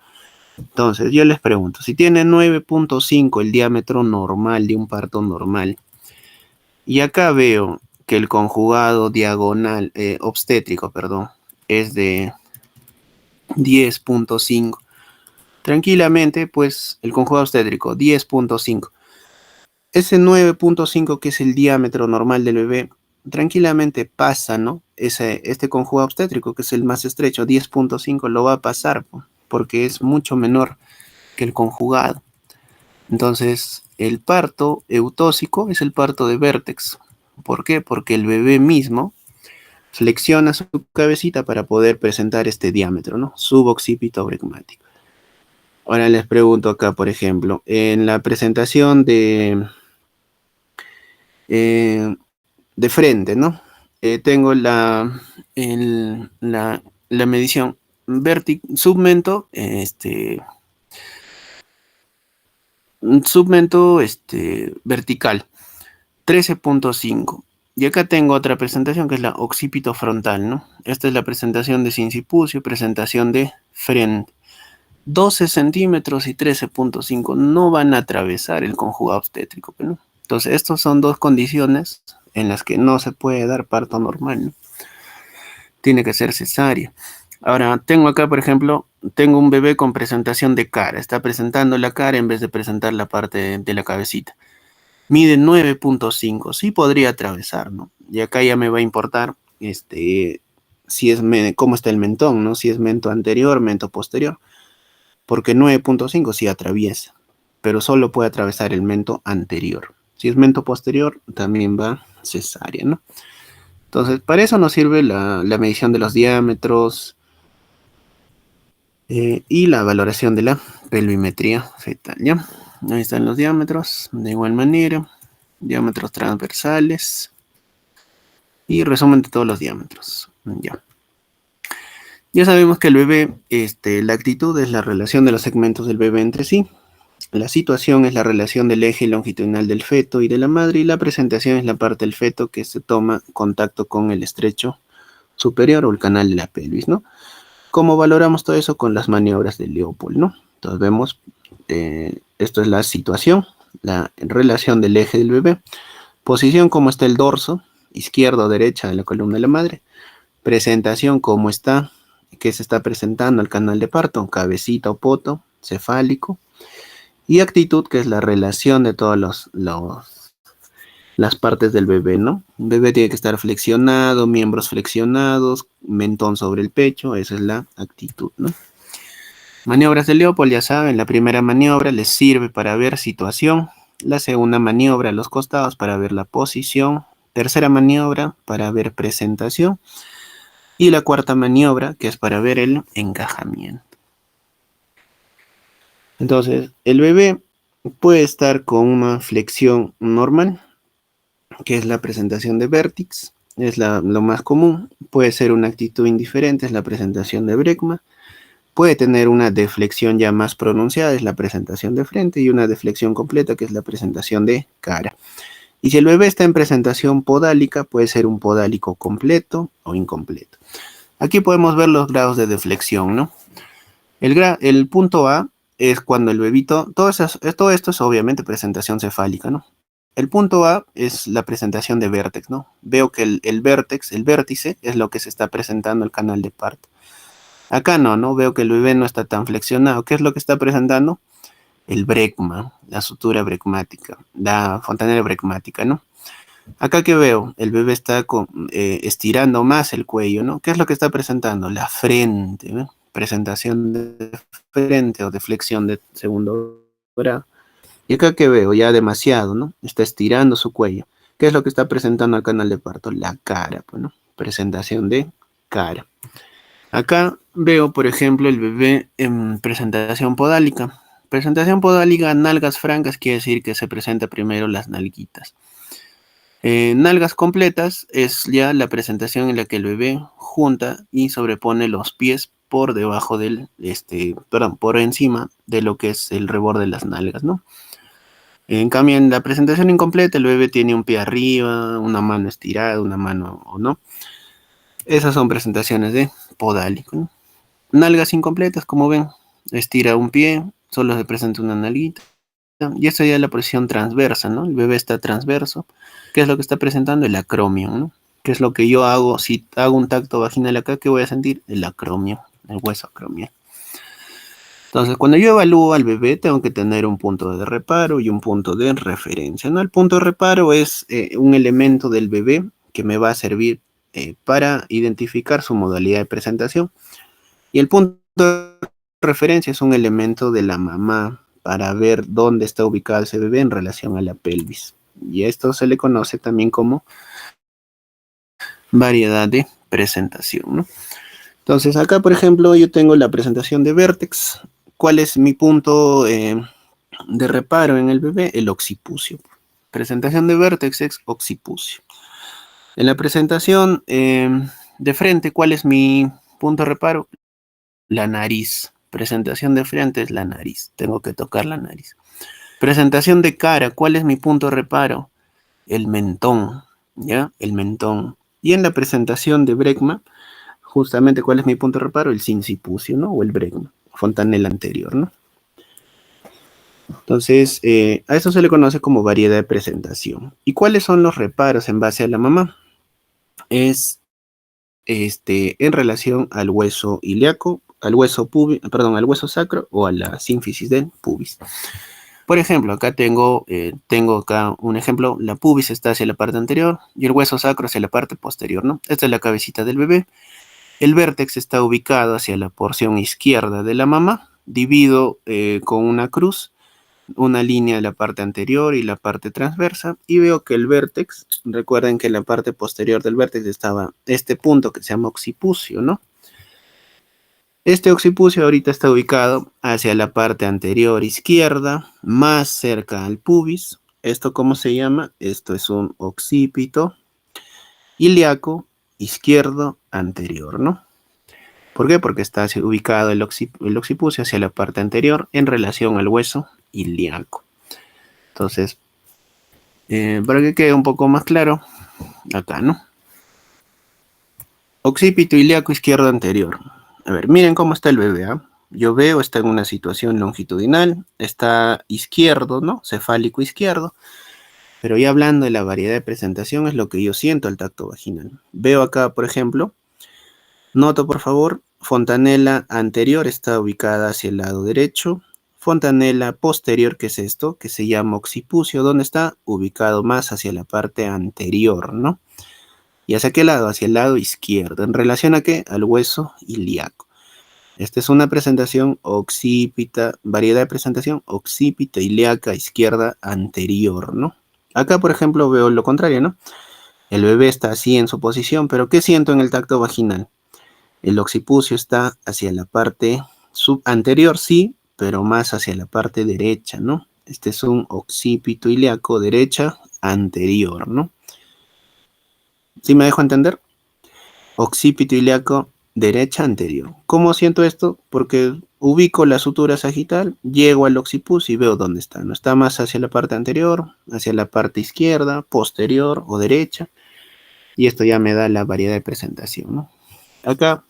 A: Entonces, yo les pregunto, si tiene 9.5 el diámetro normal de un parto normal, y acá veo que el conjugado diagonal, obstétrico, perdón, es de 10.5. Tranquilamente, pues, el conjugado obstétrico, 10.5. Ese 9.5, que es el diámetro normal del bebé, tranquilamente pasa, ¿no? Este conjugado obstétrico, que es el más estrecho, 10.5, lo va a pasar, porque es mucho menor que el conjugado. Entonces, el parto eutóxico es el parto de vértex. ¿Por qué? Porque el bebé mismo flexiona su cabecita para poder presentar este diámetro, ¿no? Suboccipito brecmático. Ahora les pregunto acá, por ejemplo, en la presentación de frente, ¿no? Tengo la medición submento, vertical, 13.5. Y acá tengo otra presentación que es la occipito frontal, ¿no? Esta es la presentación de sincipucio, presentación de frente. 12 centímetros y 13.5 no van a atravesar el conjugado obstétrico, ¿no? Entonces, estas son dos condiciones en las que no se puede dar parto normal, ¿no? Tiene que ser cesárea. Ahora, tengo acá, por ejemplo, tengo un bebé con presentación de cara. Está presentando la cara en vez de presentar la parte de la cabecita. Mide 9.5. Sí podría atravesar, ¿no? Y acá ya me va a importar cómo está el mentón, ¿no? Si es mento anterior, mento posterior. Porque 9.5 sí atraviesa, pero solo puede atravesar el mento anterior. Si es mento posterior, también va cesárea, ¿no? Entonces, para eso nos sirve la medición de los diámetros y la valoración de la pelvimetría fetal, ¿ya? Ahí están los diámetros, de igual manera, diámetros transversales y resumen de todos los diámetros, ¿ya? Ya sabemos que el bebé, la actitud es la relación de los segmentos del bebé entre sí. La situación es la relación del eje longitudinal del feto y de la madre, y la presentación es la parte del feto que se toma contacto con el estrecho superior o el canal de la pelvis, ¿no? ¿Cómo valoramos todo eso? Con las maniobras de Leopold, ¿no? Entonces vemos, esto es la situación, la relación del eje del bebé, posición, cómo está el dorso, izquierda o derecha de la columna de la madre, presentación, cómo está, qué se está presentando al canal de parto, cabecita o poto, cefálico, y actitud, que es la relación de todas las partes del bebé, ¿no? El bebé tiene que estar flexionado, miembros flexionados, mentón sobre el pecho, esa es la actitud, ¿no? Maniobras de Leopold, ya saben, la primera maniobra les sirve para ver situación, la segunda maniobra a los costados para ver la posición, tercera maniobra para ver presentación y la cuarta maniobra que es para ver el encajamiento. Entonces, el bebé puede estar con una flexión normal, que es la presentación de vértex, es lo más común. Puede ser una actitud indiferente, es la presentación de Bregma. Puede tener una deflexión ya más pronunciada, es la presentación de frente, y una deflexión completa, que es la presentación de cara. Y si el bebé está en presentación podálica, puede ser un podálico completo o incompleto. Aquí podemos ver los grados de deflexión, ¿no? El punto A es cuando el bebito, todo esto es obviamente presentación cefálica, ¿no? El punto A es la presentación de vértex, ¿no? Veo que el vértex, el vértice, es lo que se está presentando el canal de parto. Acá no veo que el bebé no está tan flexionado. ¿Qué es lo que está presentando? El bregma, la sutura bregmática, la fontanela bregmática, ¿no? Acá que veo, el bebé está estirando más el cuello, ¿no? ¿Qué es lo que está presentando? La frente, ¿no? Presentación de frente o de flexión de segundo grado. Y acá que veo, ya demasiado, ¿no? Está estirando su cuello. ¿Qué es lo que está presentando al canal de parto? La cara, pues, ¿no? Presentación de cara. Acá veo, por ejemplo, el bebé en presentación podálica. Presentación podálica, nalgas francas, quiere decir que se presenta primero las nalguitas. Nalgas completas es ya la presentación en la que el bebé junta y sobrepone los pies por debajo del, por encima de lo que es el reborde de las nalgas, ¿no? En cambio, en la presentación incompleta, el bebé tiene un pie arriba, una mano estirada, una mano o no. Esas son presentaciones de podálico, ¿no? Nalgas incompletas, como ven, estira un pie, solo se presenta una nalguita. Y esta ya es la posición transversa, ¿no? El bebé está transverso. ¿Qué es lo que está presentando? El acromio, ¿no? ¿Qué es lo que yo hago? Si hago un tacto vaginal acá, ¿qué voy a sentir? El acromio, el hueso acromial. Entonces, cuando yo evalúo al bebé, tengo que tener un punto de reparo y un punto de referencia, ¿no? El punto de reparo es un elemento del bebé que me va a servir para identificar su modalidad de presentación. Y el punto de referencia es un elemento de la mamá para ver dónde está ubicado ese bebé en relación a la pelvis. Y esto se le conoce también como variedad de presentación, ¿no? Entonces, acá, por ejemplo, yo tengo la presentación de vértex. ¿Cuál es mi punto de reparo en el bebé? El occipucio. Presentación de vértex es occipucio. En la presentación de frente, ¿cuál es mi punto de reparo? La nariz. Presentación de frente es la nariz. Tengo que tocar la nariz. Presentación de cara, ¿cuál es mi punto de reparo? El mentón, ¿ya? El mentón. Y en la presentación de bregma, justamente, ¿cuál es mi punto de reparo? El sincipucio, ¿no? O el bregma, fontanela anterior, ¿no? Entonces, a eso se le conoce como variedad de presentación. ¿Y cuáles son los reparos en base a la mamá? Es en relación al hueso ilíaco, al hueso al hueso sacro o a la sínfisis del pubis. Por ejemplo, acá tengo acá un ejemplo, la pubis está hacia la parte anterior y el hueso sacro hacia la parte posterior, ¿no? Esta es la cabecita del bebé. El vértex está ubicado hacia la porción izquierda de la mama, dividido con una cruz, una línea de la parte anterior y la parte transversa, y veo que el vértex, recuerden que en la parte posterior del vértex estaba este punto que se llama occipucio, ¿no? Este occipucio ahorita está ubicado hacia la parte anterior izquierda, más cerca al pubis. ¿Esto cómo se llama? Esto es un occipito ilíaco izquierdo anterior, ¿no? ¿Por qué? Porque está ubicado el occipucio hacia la parte anterior en relación al hueso ilíaco. Entonces, para que quede un poco más claro, acá, ¿no? Occipito ilíaco izquierdo anterior. A ver, miren cómo está el bebé, ¿ah? Yo veo, está en una situación longitudinal, está izquierdo, ¿no? Cefálico izquierdo. Pero ya hablando de la variedad de presentación, es lo que yo siento al tacto vaginal. Veo acá, por ejemplo, noto por favor, fontanela anterior está ubicada hacia el lado derecho. Fontanela posterior, ¿qué es esto? Que se llama occipucio. ¿Dónde está? Ubicado más hacia la parte anterior, ¿no? ¿Y hacia qué lado? Hacia el lado izquierdo. ¿En relación a qué? Al hueso ilíaco. Esta es una presentación occipita, variedad de presentación occipita ilíaca izquierda anterior, ¿no? Acá, por ejemplo, veo lo contrario, ¿no? El bebé está así en su posición, pero ¿qué siento en el tacto vaginal? El occipucio está hacia la parte anterior, sí, pero más hacia la parte derecha, ¿no? Este es un occipito ilíaco derecha anterior, ¿no? ¿Sí me dejo entender? Occipito ilíaco derecha anterior. ¿Cómo siento esto? Porque ubico la sutura sagital, llego al occipucio y veo dónde está. No está más hacia la parte anterior, hacia la parte izquierda, posterior o derecha. Y esto ya me da la variedad de presentación, ¿no? Acá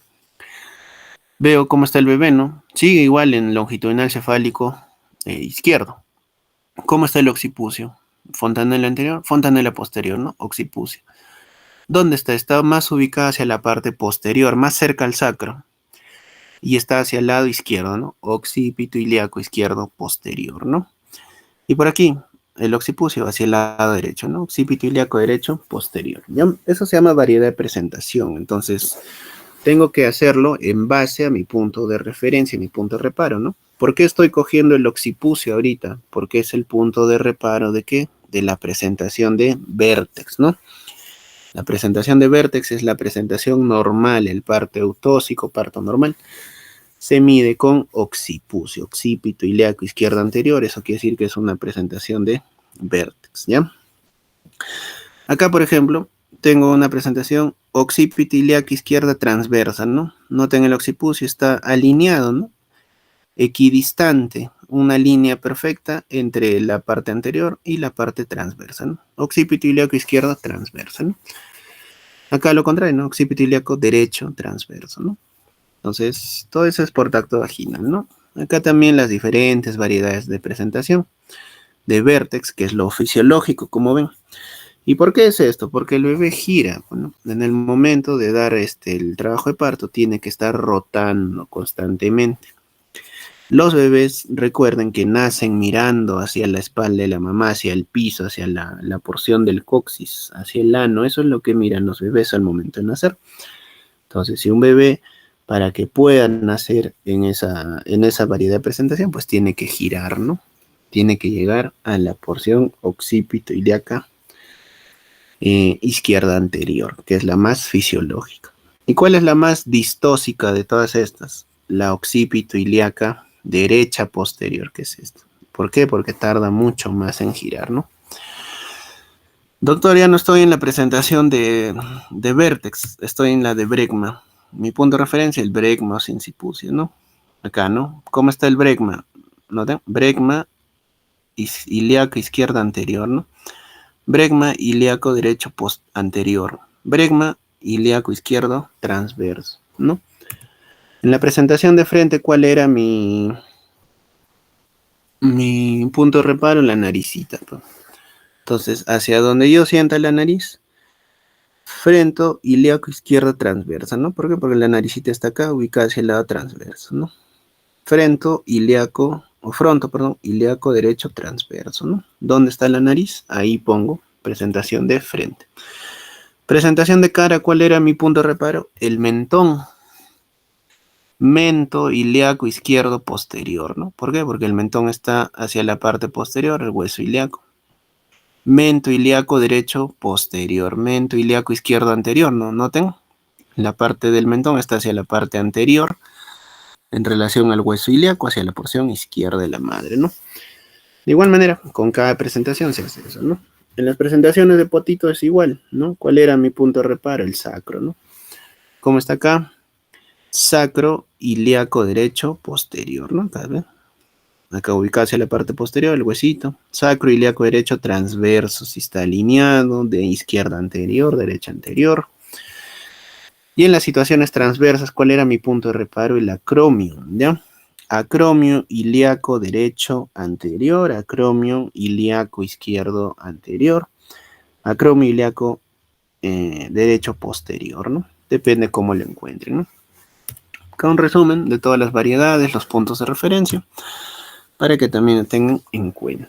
A: veo cómo está el bebé, ¿no? Sigue igual en longitudinal cefálico izquierdo. ¿Cómo está el occipucio? Fontanela anterior, fontanela posterior, ¿no? Occipucio. ¿Dónde está? Está más ubicada hacia la parte posterior, más cerca al sacro. Y está hacia el lado izquierdo, ¿no? Occipito ilíaco izquierdo posterior, ¿no? Y por aquí, el occipucio hacia el lado derecho, ¿no? Occipito ilíaco derecho posterior. ¿Ya? Eso se llama variedad de presentación. Entonces, tengo que hacerlo en base a mi punto de referencia, mi punto de reparo, ¿no? ¿Por qué estoy cogiendo el occipucio ahorita? Porque es el punto de reparo de qué? De la presentación de vértex, ¿no? La presentación de vértex es la presentación normal, el parto eutóxico, parto normal. Se mide con occipucio, occipito ilíaco izquierdo anterior. Eso quiere decir que es una presentación de vértex, ¿ya? Acá, por ejemplo, tengo una presentación occipito ilíaco izquierda transversa, ¿no? Noten el occipucio está alineado, ¿no? Equidistante, una línea perfecta entre la parte anterior y la parte transversa, ¿no? Occipito ilíaco izquierdo transversa, ¿no? Acá lo contrario, ¿no? Occipito ilíaco derecho transverso, ¿no? Entonces, todo eso es por tacto vaginal, ¿no? Acá también las diferentes variedades de presentación de vértex, que es lo fisiológico, como ven. ¿Y por qué es esto? Porque el bebé gira, ¿no? En el momento de dar el trabajo de parto, tiene que estar rotando constantemente. Los bebés, recuerden que nacen mirando hacia la espalda de la mamá, hacia el piso, hacia la porción del coxis, hacia el ano. Eso es lo que miran los bebés al momento de nacer. Entonces, si un bebé, para que pueda nacer en esa variedad de presentación, pues tiene que girar, ¿no? Tiene que llegar a la porción occipito ilíaca izquierda anterior, que es la más fisiológica. ¿Y cuál es la más distóxica de todas estas? La occipito ilíaca derecha posterior, que es esto. ¿Por qué? Porque tarda mucho más en girar, ¿no? Doctor, ya no estoy en la presentación de vértex, estoy en la de bregma. Mi punto de referencia, el bregma o sincipucio, ¿no? Acá, ¿no? ¿Cómo está el bregma? ¿Noten? Bregma ilíaco izquierda anterior, ¿no? Bregma ilíaco derecho post anterior. Bregma ilíaco izquierdo transverso, ¿no? En la presentación de frente, ¿cuál era mi punto de reparo? La naricita, pues. Entonces, hacia donde yo sienta la nariz, frente ilíaco izquierdo transversa, ¿no? ¿Por qué? Porque la naricita está acá, ubicada hacia el lado transverso, ¿no? Frente ilíaco, o fronto, perdón, ilíaco derecho transverso, ¿no? ¿Dónde está la nariz? Ahí pongo presentación de frente. Presentación de cara, ¿cuál era mi punto de reparo? El mentón. Mento ilíaco izquierdo posterior, ¿no? ¿Por qué? Porque el mentón está hacia la parte posterior, el hueso ilíaco. Mento ilíaco derecho posterior. Mento ilíaco izquierdo anterior, ¿no? Noten. La parte del mentón está hacia la parte anterior en relación al hueso ilíaco, hacia la porción izquierda de la madre, ¿no? De igual manera, con cada presentación se hace eso, ¿no? En las presentaciones de potito es igual, ¿no? ¿Cuál era mi punto de reparo? El sacro, ¿no? ¿Cómo está acá? sacro ilíaco derecho posterior, ¿no? Acá ubicado hacia la parte posterior, el huesito. Sacro ilíaco derecho transverso, si está alineado, de izquierda anterior, derecha anterior. Y en las situaciones transversas, ¿cuál era mi punto de reparo? El acromio, ¿ya? Acromio ilíaco derecho anterior, acromio ilíaco izquierdo anterior, acromio ilíaco derecho posterior, ¿no? Depende cómo lo encuentren, ¿no? Acá un resumen de todas las variedades, los puntos de referencia, para que también lo tengan en cuenta.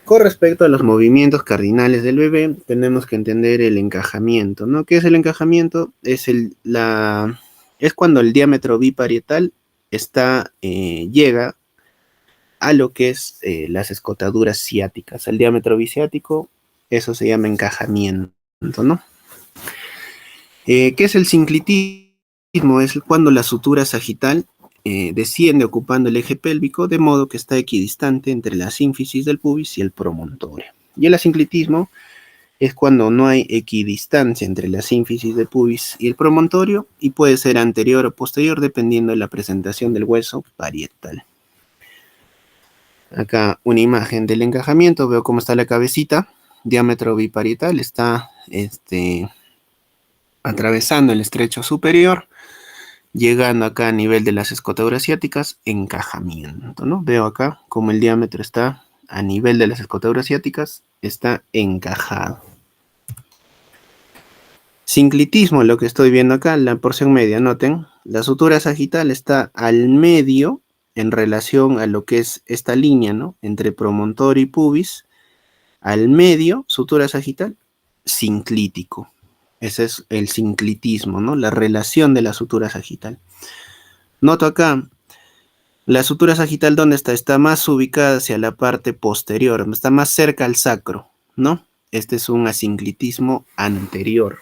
A: Con respecto a los movimientos cardinales del bebé, tenemos que entender el encajamiento, ¿no? ¿Qué es el encajamiento? Es cuando el diámetro biparietal llega a lo que es las escotaduras ciáticas. El diámetro biciático, eso se llama encajamiento, ¿no? ¿Qué es el sinclitismo? Es cuando la sutura sagital desciende ocupando el eje pélvico, de modo que está equidistante entre la sínfisis del pubis y el promontorio. Y el asinclitismo es cuando no hay equidistancia entre la sínfisis del pubis y el promontorio, y puede ser anterior o posterior dependiendo de la presentación del hueso parietal. Acá una imagen del encajamiento, veo cómo está la cabecita, diámetro biparietal, está atravesando el estrecho superior, llegando acá a nivel de las escotaduras ciáticas, encajamiento, ¿no? Veo acá como el diámetro está a nivel de las escotaduras ciáticas, está encajado. Sinclitismo, lo que estoy viendo acá, la porción media, noten, la sutura sagital está al medio en relación a lo que es esta línea, ¿no? Entre promontorio y pubis, al medio, sutura sagital, sinclítico. Ese es el sinclitismo, ¿no? La relación de la sutura sagital. Noto acá, la sutura sagital, ¿dónde está? Está más ubicada hacia la parte posterior, está más cerca al sacro, ¿no? Este es un asinclitismo anterior.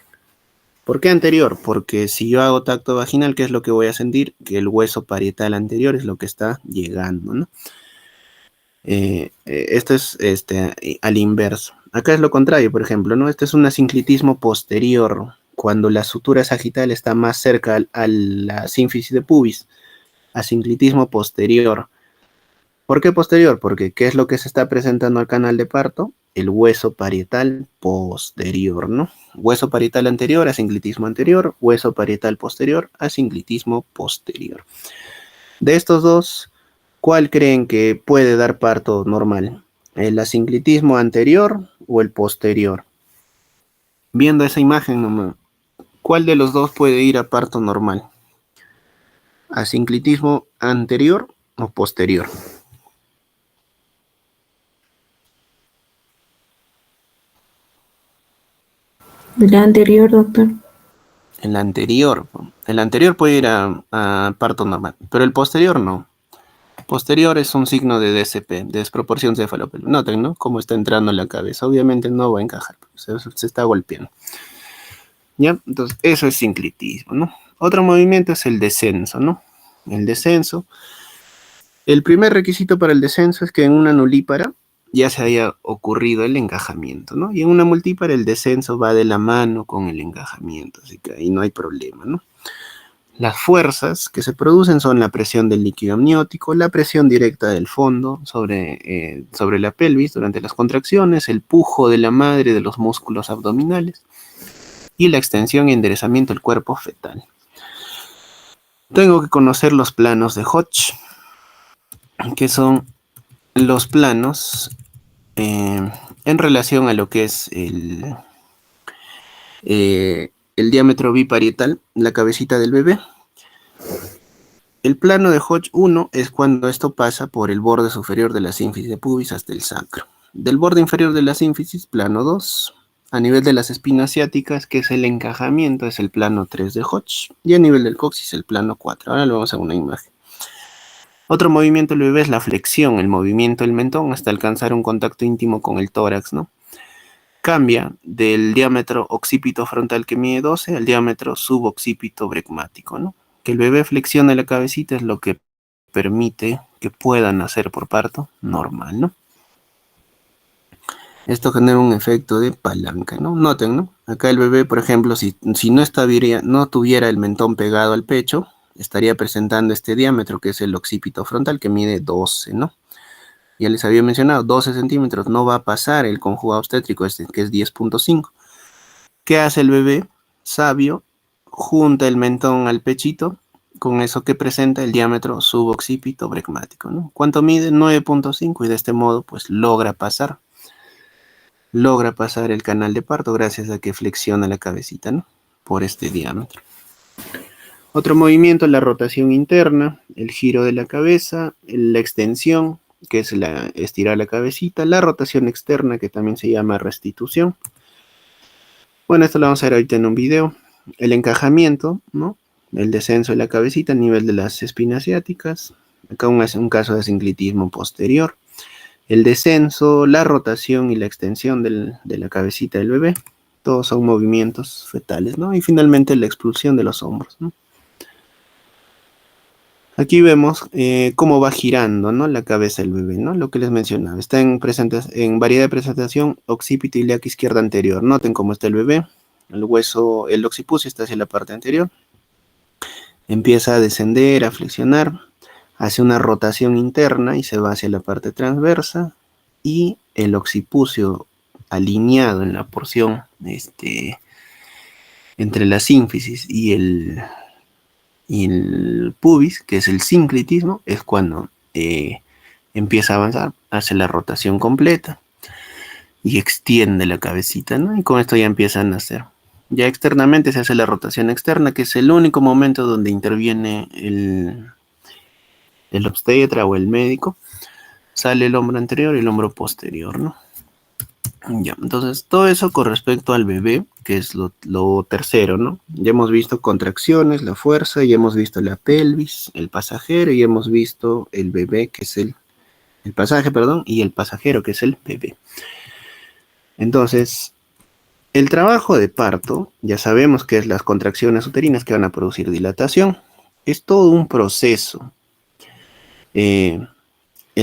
A: ¿Por qué anterior? Porque si yo hago tacto vaginal, ¿qué es lo que voy a sentir? Que el hueso parietal anterior es lo que está llegando, ¿no? Esto es al inverso. Acá es lo contrario, por ejemplo, ¿no? Este es un asinclitismo posterior, cuando la sutura sagital está más cerca a la sínfisis de pubis. Asinclitismo posterior. ¿Por qué posterior? Porque ¿qué es lo que se está presentando al canal de parto? El hueso parietal posterior, ¿no? Hueso parietal anterior, asinclitismo anterior, hueso parietal posterior, asinclitismo posterior. De estos dos, ¿cuál creen que puede dar parto normal? ¿El asinclitismo anterior o el posterior? Viendo esa imagen, ¿cuál de los dos puede ir a parto normal? ¿Asinclitismo anterior o posterior?
B: El anterior, doctor.
A: El anterior puede ir a parto normal, pero el posterior no. Posterior es un signo de DCP, desproporción cefalopelviana. Noten, ¿no? Cómo está entrando en la cabeza. Obviamente no va a encajar, se está golpeando. ¿Ya? Entonces, eso es sinclitismo, ¿no? Otro movimiento es el descenso, ¿no? El descenso. El primer requisito para el descenso es que en una nulípara ya se haya ocurrido el encajamiento, ¿no? Y en una multípara el descenso va de la mano con el encajamiento, así que ahí no hay problema, ¿no? Las fuerzas que se producen son la presión del líquido amniótico, la presión directa del fondo sobre la pelvis durante las contracciones, el pujo de la madre de los músculos abdominales y la extensión y enderezamiento del cuerpo fetal. Tengo que conocer los planos de Hodge, que son los planos en relación a lo que es el diámetro biparietal, la cabecita del bebé. El plano de Hodge 1 es cuando esto pasa por el borde superior de la sínfisis de pubis hasta el sacro. Del borde inferior de la sínfisis, plano 2. A nivel de las espinas ciáticas, que es el encajamiento, es el plano 3 de Hodge. Y a nivel del coxis, el plano 4. Ahora lo vamos a una imagen. Otro movimiento del bebé es la flexión, el movimiento del mentón hasta alcanzar un contacto íntimo con el tórax, ¿no? Cambia del diámetro occipito frontal que mide 12 al diámetro suboccipito bregmático, ¿no? Que el bebé flexione la cabecita es lo que permite que pueda nacer por parto normal, ¿no? Esto genera un efecto de palanca, ¿no? Noten, ¿no? Acá el bebé, por ejemplo, si no tuviera el mentón pegado al pecho, estaría presentando este diámetro que es el occipito frontal que mide 12, ¿no? Ya les había mencionado, 12 centímetros no va a pasar el conjugado obstétrico este, que es 10.5. ¿Qué hace el bebé? Sabio, junta el mentón al pechito, con eso que presenta el diámetro suboccipito bregmático, ¿no? ¿Cuánto mide? 9.5 y de este modo pues logra pasar el canal de parto gracias a que flexiona la cabecita, ¿no? Por este diámetro. Otro movimiento es la rotación interna, el giro de la cabeza, la extensión, que es estirar la cabecita, la rotación externa, que también se llama restitución. Bueno, esto lo vamos a ver ahorita en un video. El encajamiento, ¿no? El descenso de la cabecita a nivel de las espinas ciáticas. Acá un caso de sinclitismo posterior. El descenso, la rotación y la extensión de la cabecita del bebé. Todos son movimientos fetales, ¿no? Y finalmente la expulsión de los hombros, ¿no? Aquí vemos cómo va girando, ¿no? La cabeza del bebé, ¿no? Lo que les mencionaba. Está en variedad de presentación occipito ilíaca izquierda anterior. Noten cómo está el bebé. El hueso, el occipucio está hacia la parte anterior. Empieza a descender, a flexionar. Hace una rotación interna y se va hacia la parte transversa. Y el occipucio alineado en la porción entre la sínfisis y el pubis, que es el sinclitismo, es cuando empieza a avanzar, hace la rotación completa y extiende la cabecita, ¿no? Y con esto ya empiezan a hacer. Ya externamente se hace la rotación externa, que es el único momento donde interviene el obstetra o el médico. Sale el hombro anterior y el hombro posterior, ¿no? Ya, entonces todo eso con respecto al bebé, que es lo tercero, ¿no? Ya hemos visto contracciones, la fuerza, ya hemos visto la pelvis, el pasajero, y hemos visto el bebé, que es el pasaje, perdón, y el pasajero, que es el bebé. Entonces, el trabajo de parto, ya sabemos que es las contracciones uterinas que van a producir dilatación. Es todo un proceso. El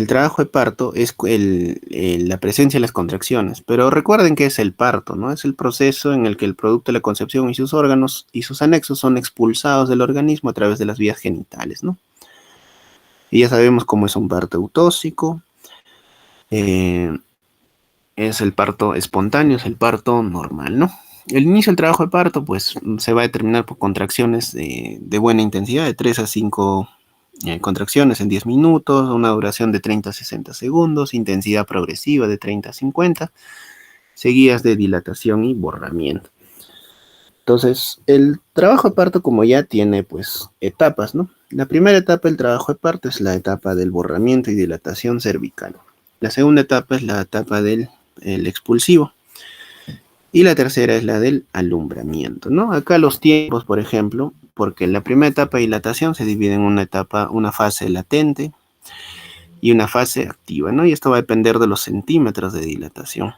A: trabajo de parto es la presencia de las contracciones, pero recuerden que es el parto, ¿no? Es el proceso en el que el producto de la concepción y sus órganos y sus anexos son expulsados del organismo a través de las vías genitales, ¿no? Y ya sabemos cómo es un parto eutóxico, es el parto espontáneo, es el parto normal, ¿no? El inicio del trabajo de parto, pues, se va a determinar por contracciones de buena intensidad, de 3 a 5 contracciones en 10 minutos, una duración de 30 a 60 segundos, intensidad progresiva de 30 a 50, seguidas de dilatación y borramiento. Entonces, el trabajo de parto, como ya tiene, pues, etapas, ¿no? La primera etapa del trabajo de parto es la etapa del borramiento y dilatación cervical. La segunda etapa es la etapa del expulsivo. Y la tercera es la del alumbramiento, ¿no? Acá los tiempos, por ejemplo, porque la primera etapa de dilatación se divide en una fase latente y una fase activa, ¿no? Y esto va a depender de los centímetros de dilatación.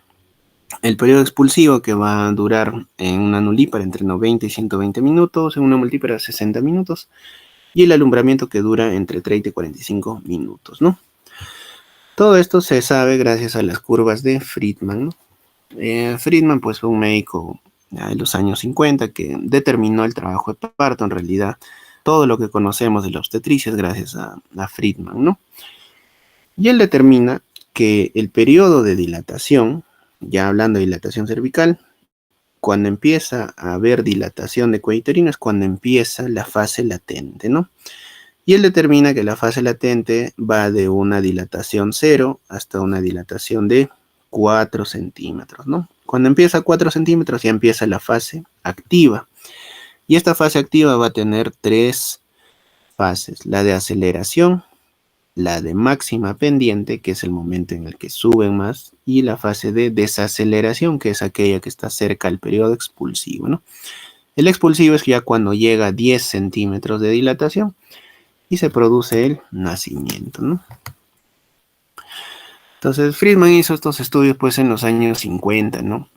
A: El periodo expulsivo, que va a durar en una nulípara entre 90 y 120 minutos, en una multípara 60 minutos, y el alumbramiento, que dura entre 30 y 45 minutos, ¿no? Todo esto se sabe gracias a las curvas de Friedman, ¿no? Friedman, pues, fue un médico de los años 50 que determinó el trabajo de parto. En realidad, todo lo que conocemos de la obstetricia es gracias a Friedman, ¿no? Y él determina que el periodo de dilatación, ya hablando de dilatación cervical, cuando empieza a haber dilatación de cuello uterino es cuando empieza la fase latente, ¿no? Y él determina que la fase latente va de una dilatación 0 hasta una dilatación de 4 centímetros, ¿no? Cuando empieza a 4 centímetros ya empieza la fase activa. Y esta fase activa va a tener 3 fases: la de aceleración, la de máxima pendiente, que es el momento en el que suben más, y la fase de desaceleración, que es aquella que está cerca al periodo expulsivo, ¿no? El expulsivo es ya cuando llega a 10 centímetros de dilatación y se produce el nacimiento, ¿no? Entonces, Friedman hizo estos estudios, pues, en los años 50, ¿no?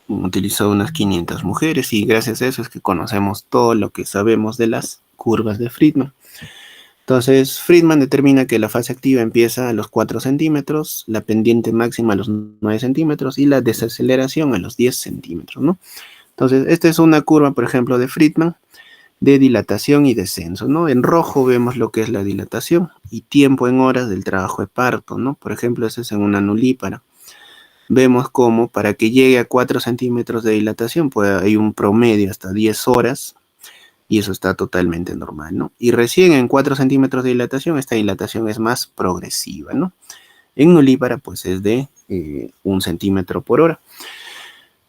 A: Utilizó unas 500 mujeres y gracias a eso es que conocemos todo lo que sabemos de las curvas de Friedman. Entonces, Friedman determina que la fase activa empieza a los 4 centímetros, la pendiente máxima a los 9 centímetros y la desaceleración a los 10 centímetros, ¿no? Entonces, esta es una curva, por ejemplo, de Friedman, de dilatación y descenso, ¿no? En rojo vemos lo que es la dilatación y tiempo en horas del trabajo de parto, ¿no? Por ejemplo, eso es en una nulípara. Vemos cómo para que llegue a 4 centímetros de dilatación, pues hay un promedio hasta 10 horas y eso está totalmente normal, ¿no? Y recién en 4 centímetros de dilatación, esta dilatación es más progresiva, ¿no? En nulípara, pues es de 1 centímetro por hora.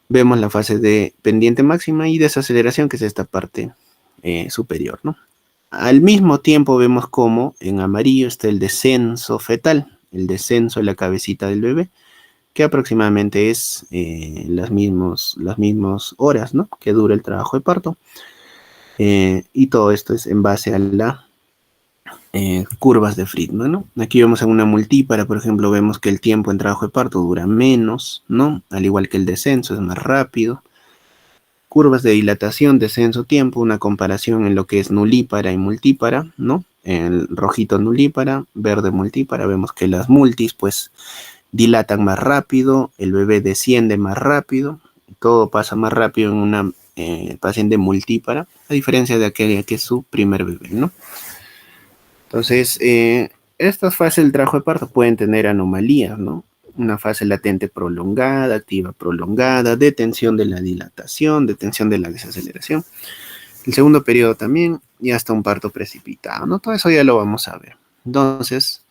A: Vemos la fase de pendiente máxima y desaceleración, que es esta parte superior, ¿no? Al mismo tiempo vemos cómo en amarillo está el descenso fetal, el descenso de la cabecita del bebé, que aproximadamente es las mismas horas, ¿no? Que dura el trabajo de parto. Y todo esto es en base a las curvas de Friedman, ¿no? Aquí vemos en una multípara, por ejemplo, vemos que el tiempo en trabajo de parto dura menos, ¿no? Al igual que el descenso es más rápido. Curvas de dilatación, descenso, tiempo, una comparación en lo que es nulípara y multípara, ¿no? El rojito nulípara, verde multípara, vemos que las multis, pues, dilatan más rápido, el bebé desciende más rápido, todo pasa más rápido en una paciente multípara, a diferencia de aquella que es su primer bebé, ¿no? Entonces, estas fases del trabajo de parto pueden tener anomalías, ¿no? Una fase latente prolongada, activa prolongada, detención de la dilatación, detención de la desaceleración. El segundo periodo también, y hasta un parto precipitado, ¿no? Todo eso ya lo vamos a ver. Entonces,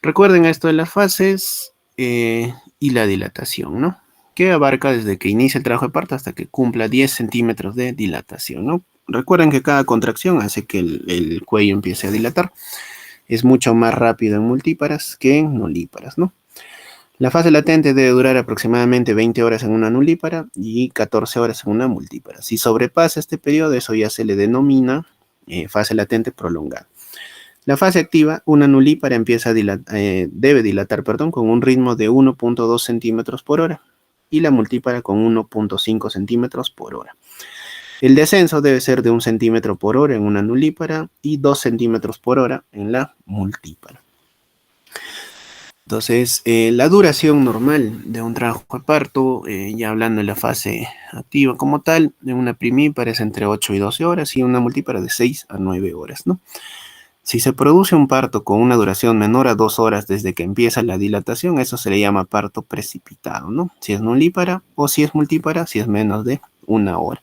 A: recuerden esto de las fases y la dilatación, ¿no? Que abarca desde que inicia el trabajo de parto hasta que cumpla 10 centímetros de dilatación, ¿no? Recuerden que cada contracción hace que el cuello empiece a dilatar. Es mucho más rápido en multíparas que en nulíparas, ¿no? La fase latente debe durar aproximadamente 20 horas en una nulípara y 14 horas en una multípara. Si sobrepasa este periodo, eso ya se le denomina fase latente prolongada. La fase activa, una nulípara empieza a debe dilatar con un ritmo de 1.2 centímetros por hora y la multípara con 1.5 centímetros por hora. El descenso debe ser de 1 centímetro por hora en una nulípara y 2 centímetros por hora en la multípara. Entonces, la duración normal de un trabajo de parto, ya hablando de la fase activa como tal, de una primípara es entre 8 y 12 horas y una multípara de 6 a 9 horas, ¿no? Si se produce un parto con una duración menor a 2 horas desde que empieza la dilatación, eso se le llama parto precipitado, ¿no? Si es nulípara o si es multípara, si es menos de 1 hora.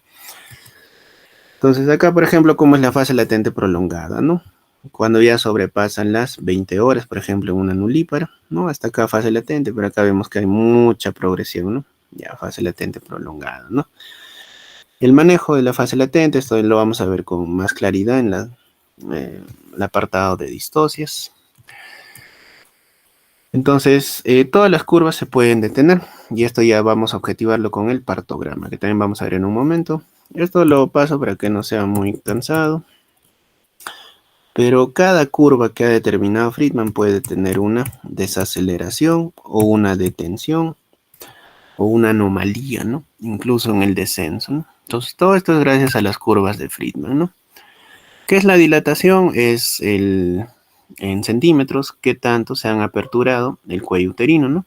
A: Entonces acá, por ejemplo, ¿cómo es la fase latente prolongada, no? Cuando ya sobrepasan las 20 horas, por ejemplo, en una nulípara, ¿no? Hasta acá fase latente, pero acá vemos que hay mucha progresión, ¿no? Ya fase latente prolongada, ¿no? El manejo de la fase latente, esto lo vamos a ver con más claridad en el apartado de distocias. Entonces, todas las curvas se pueden detener y esto ya vamos a objetivarlo con el partograma, que también vamos a ver en un momento. Esto lo paso para que no sea muy cansado. Pero cada curva que ha determinado Friedman puede tener una desaceleración o una detención o una anomalía, ¿no? Incluso en el descenso, ¿no? Entonces, todo esto es gracias a las curvas de Friedman, ¿no? ¿Qué es la dilatación? Es en centímetros qué tanto se han aperturado el cuello uterino, ¿no?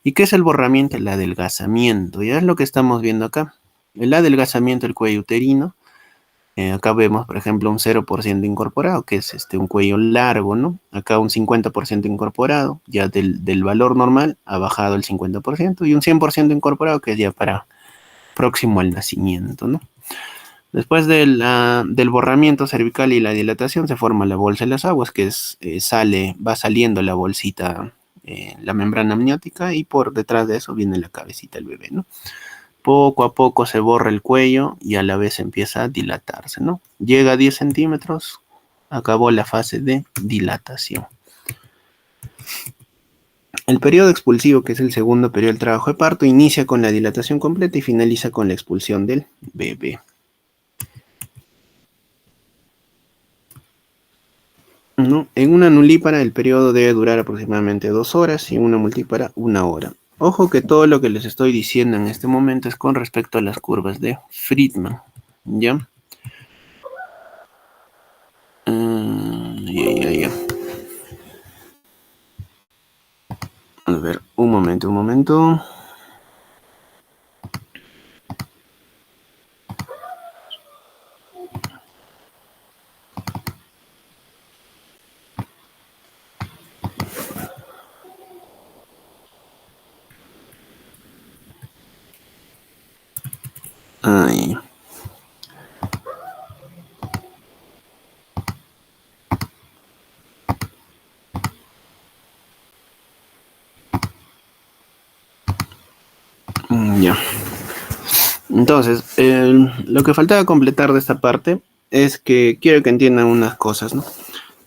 A: ¿Y qué es el borramiento? El adelgazamiento, ya es lo que estamos viendo acá. El adelgazamiento del cuello uterino. Acá vemos, por ejemplo, un 0% incorporado, que es un cuello largo, ¿no? Acá un 50% incorporado, ya del valor normal ha bajado el 50%, y un 100% incorporado, que es ya para próximo al nacimiento, ¿no? Después del borramiento cervical y la dilatación se forma la bolsa de las aguas, que va saliendo la bolsita, la membrana amniótica, y por detrás de eso viene la cabecita del bebé, ¿no? Poco a poco se borra el cuello y a la vez empieza a dilatarse, ¿no? Llega a 10 centímetros, acabó la fase de dilatación. El periodo expulsivo, que es el segundo periodo del trabajo de parto, inicia con la dilatación completa y finaliza con la expulsión del bebé. ¿No? En una nulípara el periodo debe durar aproximadamente 2 horas y en una multípara 1 hora. Ojo que todo lo que les estoy diciendo en este momento es con respecto a las curvas de Friedman, ¿ya? Ya. A ver, un momento. Ahí. Ya. Entonces, lo que faltaba completar de esta parte es que quiero que entiendan unas cosas, ¿no?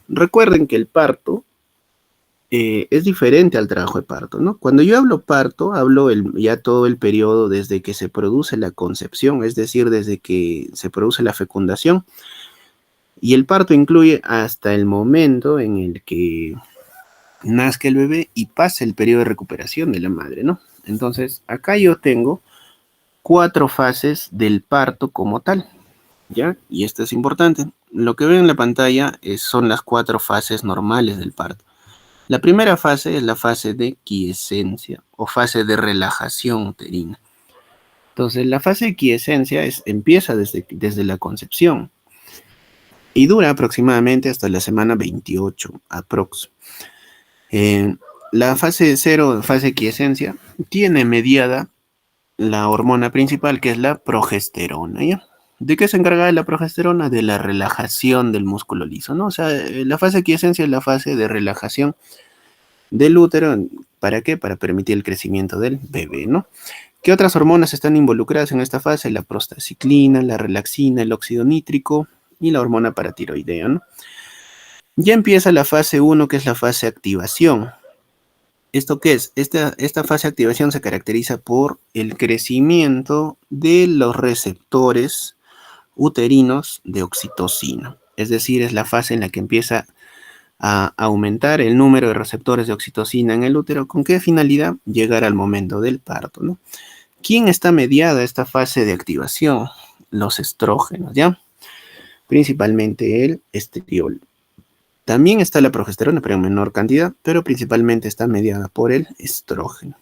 A: Recuerden que el parto es diferente al trabajo de parto, ¿no? Cuando yo hablo parto, hablo ya todo el periodo desde que se produce la concepción, es decir, desde que se produce la fecundación, y el parto incluye hasta el momento en el que nazca el bebé y pase el periodo de recuperación de la madre, ¿no? Entonces, acá yo tengo 4 fases del parto como tal, ¿ya? Y esto es importante. Lo que ven en la pantalla son las 4 fases normales del parto. La primera fase es la fase de quiescencia o fase de relajación uterina. Entonces, la fase de quiescencia empieza desde la concepción y dura aproximadamente hasta la semana 28, aprox. La fase 0, fase de quiescencia, tiene mediada la hormona principal, que es la progesterona, ¿ya? ¿De qué se encarga la progesterona? De la relajación del músculo liso, ¿no? O sea, la fase de quiescencia es la fase de relajación del útero. ¿Para qué? Para permitir el crecimiento del bebé, ¿no? ¿Qué otras hormonas están involucradas en esta fase? La prostaciclina, la relaxina, el óxido nítrico y la hormona paratiroidea, ¿no? Ya empieza la fase 1, que es la fase de activación. ¿Esto qué es? Esta fase de activación se caracteriza por el crecimiento de los receptores uterinos de oxitocina. Es decir, es la fase en la que empieza a aumentar el número de receptores de oxitocina en el útero. ¿Con qué finalidad? Llegar al momento del parto, ¿no? ¿Quién está mediada esta fase de activación? Los estrógenos, ¿ya? Principalmente el estriol. También está la progesterona, pero en menor cantidad, pero principalmente está mediada por el estrógeno.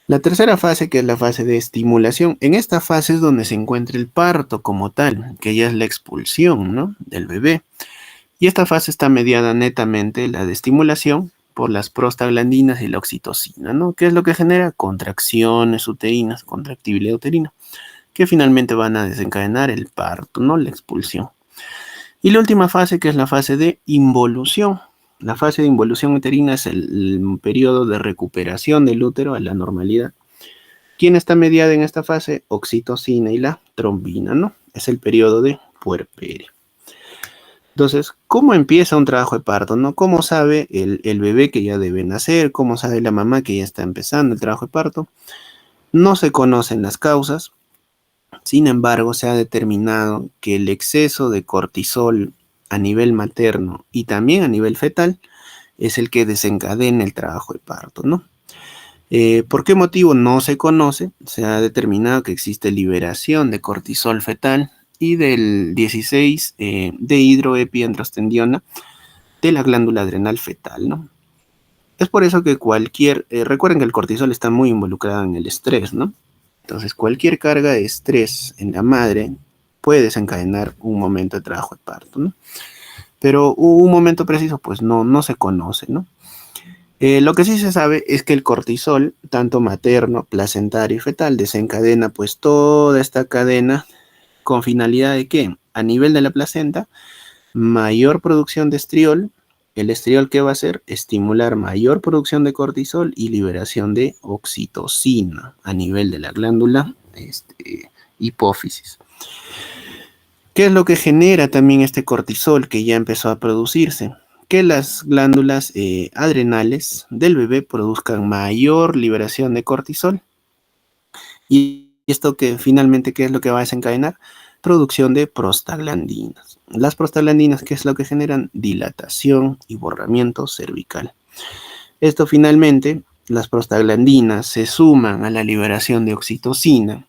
A: La tercera fase, que es la fase de estimulación, en esta fase es donde se encuentra el parto como tal, que ya es la expulsión, ¿no?, del bebé. Y esta fase está mediada netamente, la de estimulación, por las prostaglandinas y la oxitocina, ¿no? ¿Qué es lo que genera? Contracciones uterinas, contractibilidad uterina, que finalmente van a desencadenar el parto, ¿no?, la expulsión. Y la última fase, que es la fase de involución. La fase de involución uterina es el periodo de recuperación del útero a la normalidad. ¿Quién está mediada en esta fase? Oxitocina y la trombina, ¿no? Es el periodo de puerperio. Entonces, ¿cómo empieza un trabajo de parto, no? ¿Cómo sabe el bebé que ya debe nacer? ¿Cómo sabe la mamá que ya está empezando el trabajo de parto? No se conocen las causas. Sin embargo, se ha determinado que el exceso de cortisol a nivel materno y también a nivel fetal es el que desencadena el trabajo de parto, ¿no? ¿Por qué motivo? No se conoce. Se ha determinado que existe liberación de cortisol fetal y del 16 de hidroepiandrostendiona de la glándula adrenal fetal, ¿no? Es por eso que recuerden que el cortisol está muy involucrado en el estrés, ¿no? Entonces, cualquier carga de estrés en la madre puede desencadenar un momento de trabajo de parto, ¿no? Pero un momento preciso, pues no se conoce, ¿no? Lo que sí se sabe es que el cortisol, tanto materno, placentario y fetal, desencadena pues toda esta cadena con finalidad de que a nivel de la placenta, mayor producción de estriol. El estriol, ¿qué va a hacer? Estimular mayor producción de cortisol y liberación de oxitocina a nivel de la glándula hipófisis. ¿Qué es lo que genera también este cortisol que ya empezó a producirse? Que las glándulas adrenales del bebé produzcan mayor liberación de cortisol. Y esto que finalmente, ¿qué es lo que va a desencadenar? Producción de prostaglandinas. Las prostaglandinas, ¿qué es lo que generan? Dilatación y borramiento cervical. Esto finalmente, las prostaglandinas se suman a la liberación de oxitocina,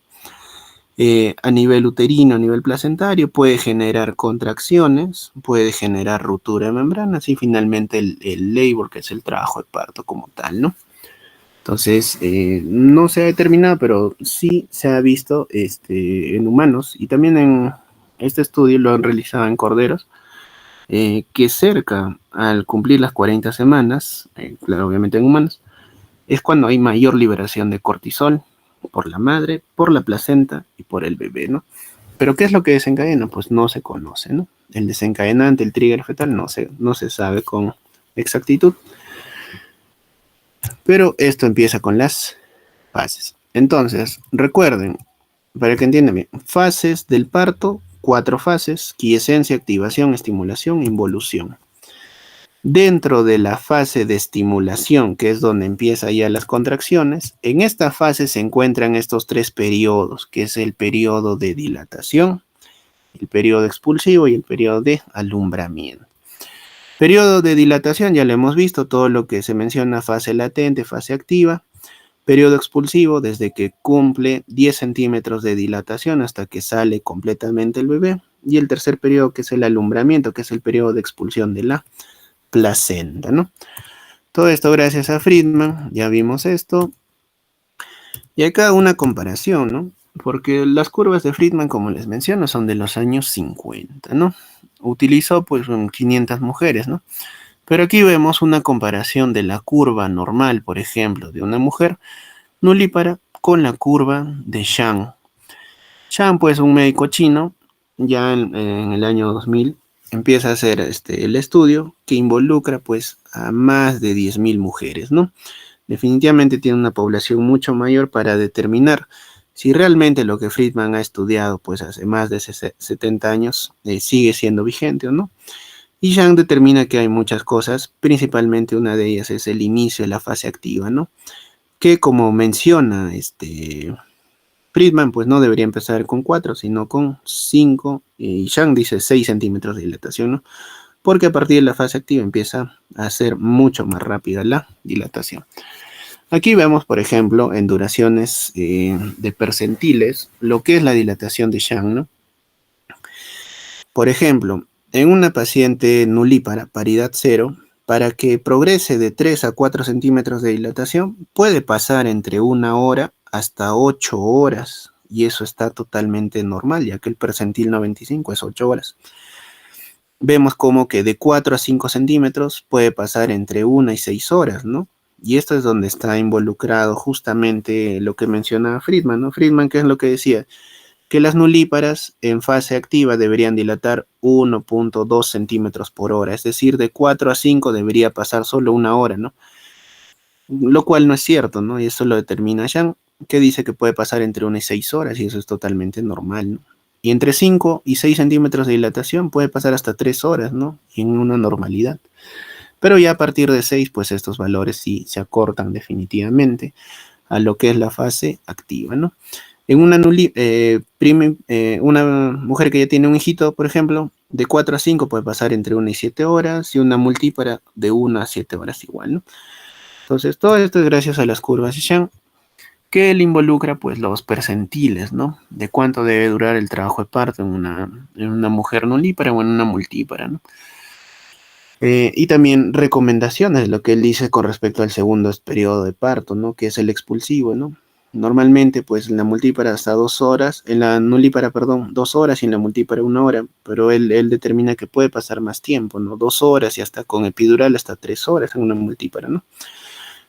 A: A nivel uterino, a nivel placentario, puede generar contracciones, puede generar ruptura de membranas y finalmente el labor, que es el trabajo de parto como tal, ¿no? Entonces, no se ha determinado, pero sí se ha visto en humanos y también en este estudio lo han realizado en corderos, que cerca al cumplir las 40 semanas, claro, obviamente en humanos, es cuando hay mayor liberación de cortisol por la madre, por la placenta y por el bebé, ¿no? Pero ¿qué es lo que desencadena? Pues no se conoce, ¿no? El desencadenante, el trigger fetal, no se sabe con exactitud. Pero esto empieza con las fases. Entonces, recuerden, para que entiendan bien, fases del parto, 4 fases: quiescencia, activación, estimulación, involución. Dentro de la fase de estimulación, que es donde empiezan ya las contracciones, en esta fase se encuentran estos 3 periodos, que es el periodo de dilatación, el periodo expulsivo y el periodo de alumbramiento. Periodo de dilatación, ya lo hemos visto, todo lo que se menciona: fase latente, fase activa. Periodo expulsivo, desde que cumple 10 centímetros de dilatación hasta que sale completamente el bebé. Y el tercer periodo, que es el alumbramiento, que es el periodo de expulsión de la placenta, ¿no? Todo esto gracias a Friedman, ya vimos esto. Y acá una comparación, ¿no? Porque las curvas de Friedman, como les menciono, son de los años 50, ¿no? Utilizó pues 500 mujeres, ¿no? Pero aquí vemos una comparación de la curva normal, por ejemplo, de una mujer nulípara con la curva de Zhang. Zhang, pues un médico chino, ya en el año 2000, empieza a hacer el estudio que involucra pues a más de 10.000 mujeres, ¿no? Definitivamente tiene una población mucho mayor para determinar si realmente lo que Friedman ha estudiado pues hace más de 70 años sigue siendo vigente o no. Y Zhang determina que hay muchas cosas, principalmente una de ellas es el inicio de la fase activa, ¿no? Que como menciona Friedman, pues no debería empezar con 4, sino con 5, y Zhang dice 6 centímetros de dilatación, ¿no? Porque a partir de la fase activa empieza a ser mucho más rápida la dilatación. Aquí vemos, por ejemplo, en duraciones de percentiles, lo que es la dilatación de Zhang, ¿no? Por ejemplo, en una paciente nulípara, paridad 0, para que progrese de 3 a 4 centímetros de dilatación, puede pasar entre 1 hora hasta 8 horas, y eso está totalmente normal, ya que el percentil 95 es 8 horas. Vemos como que de 4 a 5 centímetros puede pasar entre 1 y 6 horas, ¿no? Y esto es donde está involucrado justamente lo que menciona Friedman, ¿no? Friedman, ¿qué es lo que decía? Que las nulíparas en fase activa deberían dilatar 1.2 centímetros por hora, es decir, de 4 a 5 debería pasar solo 1 hora, ¿no? Lo cual no es cierto, ¿no? Y eso lo determina Zhang, que dice que puede pasar entre 1 y 6 horas, y eso es totalmente normal, ¿no? Y entre 5 y 6 centímetros de dilatación puede pasar hasta 3 horas, ¿no? En una normalidad. Pero ya a partir de 6, pues estos valores sí se acortan definitivamente a lo que es la fase activa, ¿no? En una mujer que ya tiene un hijito, por ejemplo, de 4 a 5 puede pasar entre 1 y 7 horas, y una multípara de 1 a 7 horas igual, ¿no? Entonces, todo esto es gracias a las curvas de Zhang, que le involucra pues los percentiles, ¿no? De cuánto debe durar el trabajo de parto en una mujer nulípara o en una multípara, ¿no? Y también recomendaciones, lo que él dice con respecto al segundo periodo de parto, ¿no? Que es el expulsivo, ¿no? Normalmente, pues en la multípara hasta 2 horas, en la nulípara, perdón, 2 horas y en la multípara 1 hora, pero él determina que puede pasar más tiempo, ¿no? 2 horas y hasta con epidural hasta 3 horas en una multípara, ¿no?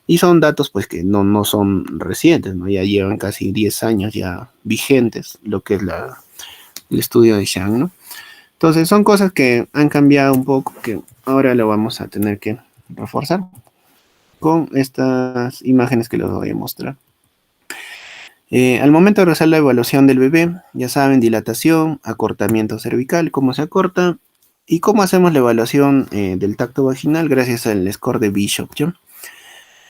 A: Y son datos, pues, que no son recientes, ¿no? Ya llevan casi 10 años ya vigentes, lo que es el estudio de Zhang, ¿no? Entonces, son cosas que han cambiado un poco, que ahora lo vamos a tener que reforzar con estas imágenes que les voy a mostrar. Al momento de realizar la evaluación del bebé, ya saben, dilatación, acortamiento cervical, cómo se acorta, y cómo hacemos la evaluación del tacto vaginal gracias al score de Bishop, ¿sí?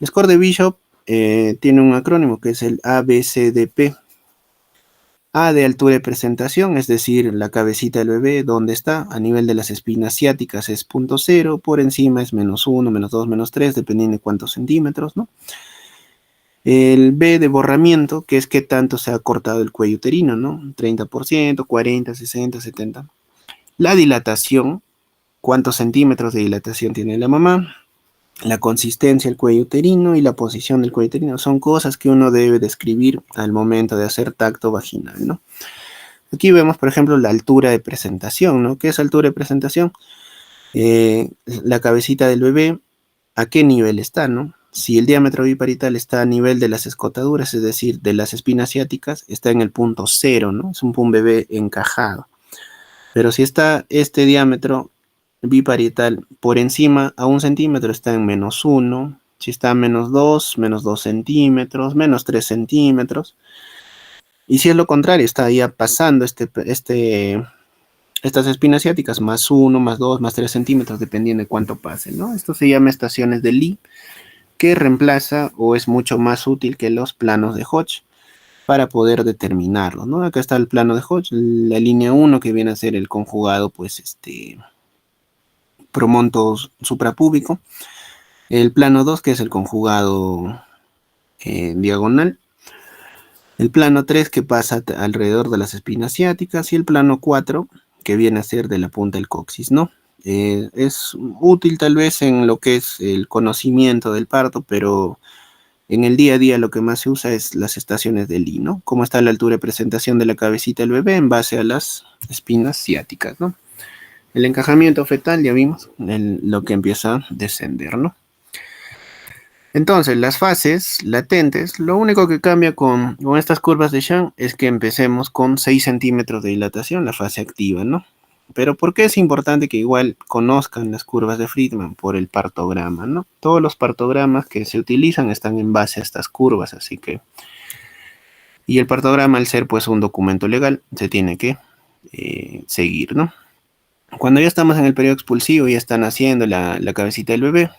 A: El score de Bishop tiene un acrónimo que es el ABCDP. A de altura de presentación, es decir, la cabecita del bebé, ¿dónde está? A nivel de las espinas ciáticas es 0.0, por encima es -1, -2, -3, dependiendo de cuántos centímetros, ¿no? El B de borramiento, que es qué tanto se ha cortado el cuello uterino, ¿no? 30%, 40, 60, 70. La dilatación, cuántos centímetros de dilatación tiene la mamá, la consistencia del cuello uterino y la posición del cuello uterino. Son cosas que uno debe describir al momento de hacer tacto vaginal, ¿no? Aquí vemos, por ejemplo, la altura de presentación, ¿no? ¿Qué es altura de presentación? La cabecita del bebé, ¿a qué nivel está, no? Si el diámetro biparital está a nivel de las escotaduras, es decir, de las espinas ciáticas, está en el punto cero, ¿no? Es un bebé encajado. Pero si está este diámetro biparietal por encima a 1 centímetro, está en -1. Si está a -2, -2 centímetros, -3 centímetros. Y si es lo contrario, está ya pasando estas espinas ciáticas, +1, +2, +3 centímetros, dependiendo de cuánto pase, ¿no? Esto se llama estaciones de Lee, que reemplaza o es mucho más útil que los planos de Hodge para poder determinarlo, ¿no? Acá está el plano de Hodge, la línea 1 que viene a ser el conjugado, pues, promonto suprapúbico, el plano 2 que es el conjugado diagonal, el plano 3 que pasa alrededor de las espinas ciáticas y el plano 4 que viene a ser de la punta del coxis, ¿no? Es útil tal vez en lo que es el conocimiento del parto, pero en el día a día lo que más se usa es las estaciones de Lee, ¿no? Cómo está la altura de presentación de la cabecita del bebé en base a las espinas ciáticas, ¿no? El encajamiento fetal, ya vimos, lo que empieza a descender, ¿no? Entonces, las fases latentes, lo único que cambia con estas curvas de Sham es que empecemos con 6 centímetros de dilatación, la fase activa, ¿no? Pero ¿por qué es importante que igual conozcan las curvas de Friedman? Por el partograma, ¿no? Todos los partogramas que se utilizan están en base a estas curvas, así que... Y el partograma, al ser pues un documento legal, se tiene que seguir, ¿no? Cuando ya estamos en el periodo expulsivo y ya están haciendo la cabecita del bebé,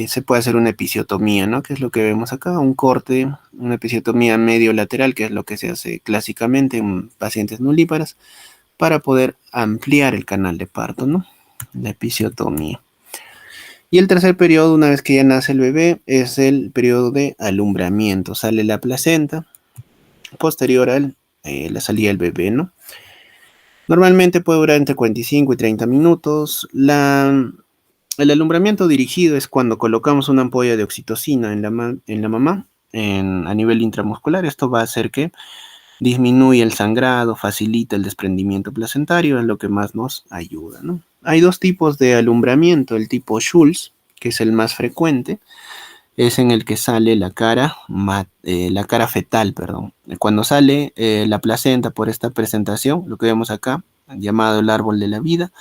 A: se puede hacer una episiotomía, ¿no? Que es lo que vemos acá, un corte, una episiotomía medio lateral, que es lo que se hace clásicamente en pacientes nulíparas, para poder ampliar el canal de parto, ¿no? La episiotomía. Y el tercer periodo, una vez que ya nace el bebé, es el periodo de alumbramiento. Sale la placenta posterior a la salida del bebé, ¿no? Normalmente puede durar entre 45 y 30 minutos. El alumbramiento dirigido es cuando colocamos una ampolla de oxitocina en la mamá a nivel intramuscular. Esto va a hacer que disminuya el sangrado, facilita el desprendimiento placentario, es lo que más nos ayuda, ¿no? Hay dos tipos de alumbramiento, el tipo Schulz, que es el más frecuente, es en el que sale la cara fetal, perdón. Cuando sale la placenta por esta presentación, lo que vemos acá, llamado el árbol de la vida,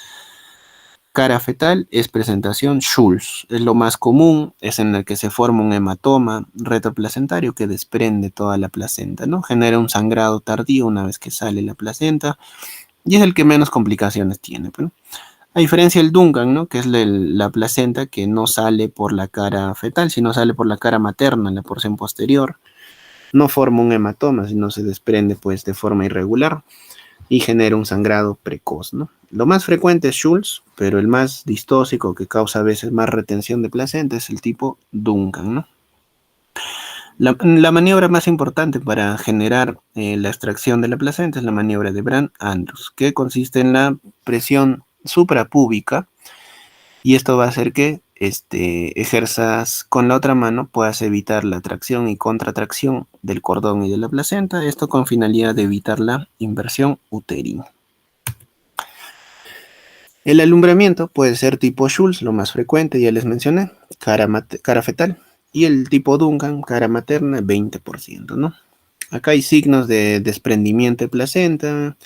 A: cara fetal es presentación Schulz, es lo más común, es en el que se forma un hematoma retroplacentario que desprende toda la placenta, ¿no? Genera un sangrado tardío una vez que sale la placenta y es el que menos complicaciones tiene, ¿no? A diferencia del Duncan, ¿no? Que es la placenta que no sale por la cara fetal, sino sale por la cara materna, en la porción posterior. No forma un hematoma, sino se desprende pues de forma irregular y genera un sangrado precoz, ¿no? Lo más frecuente es Schulz, pero el más distóxico que causa a veces más retención de placenta es el tipo Duncan, ¿no? La maniobra más importante para generar la extracción de la placenta es la maniobra de Brand-Andrews, que consiste en la presión suprapúbica y esto va a hacer que ejerzas con la otra mano, puedas evitar la tracción y contratracción del cordón y de la placenta, esto con finalidad de evitar la inversión uterina. El alumbramiento puede ser tipo Schulz, lo más frecuente, ya les mencioné, cara fetal, y el tipo Duncan, cara materna, 20%, ¿no? Acá hay signos de desprendimiento de placenta,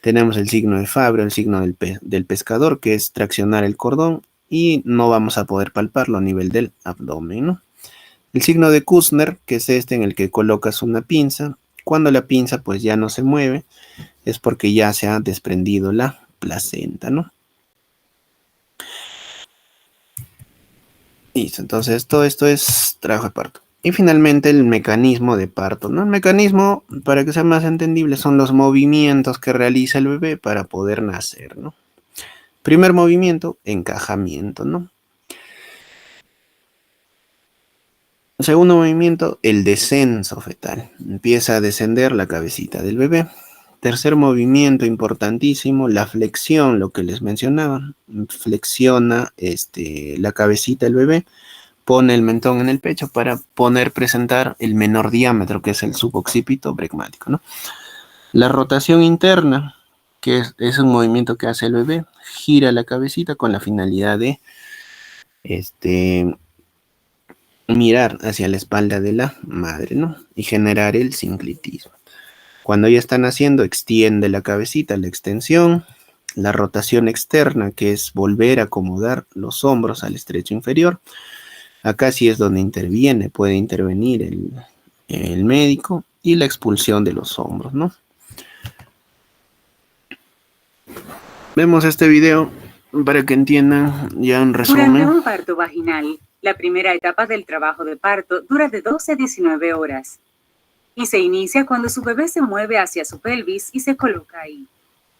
A: tenemos el signo de Fabry, el signo del pescador, que es traccionar el cordón, y no vamos a poder palparlo a nivel del abdomen, ¿no? El signo de Kussner, que es este en el que colocas una pinza, cuando la pinza pues ya no se mueve, es porque ya se ha desprendido la placenta, ¿no? Listo, entonces todo esto es trabajo de parto. Y finalmente el mecanismo de parto, ¿no? El mecanismo, para que sea más entendible, son los movimientos que realiza el bebé para poder nacer, ¿no? Primer movimiento, encajamiento, ¿no? Segundo movimiento, el descenso fetal. Empieza a descender la cabecita del bebé. Tercer movimiento importantísimo, la flexión, lo que les mencionaba. Flexiona la cabecita del bebé, pone el mentón en el pecho para presentar el menor diámetro, que es el suboccipito bregmático, ¿no? La rotación interna, que es un movimiento que hace el bebé, gira la cabecita con la finalidad de mirar hacia la espalda de la madre, ¿no? Y generar el sinclitismo. Cuando ya están haciendo, extiende la cabecita, la extensión, la rotación externa, que es volver a acomodar los hombros al estrecho inferior. Acá sí es donde puede intervenir el médico, y la expulsión de los hombros, ¿no? Vemos este video para que entiendan ya en resumen.
C: Durante un parto vaginal, la primera etapa del trabajo de parto dura de 12 a 19 horas y se inicia cuando su bebé se mueve hacia su pelvis y se coloca ahí.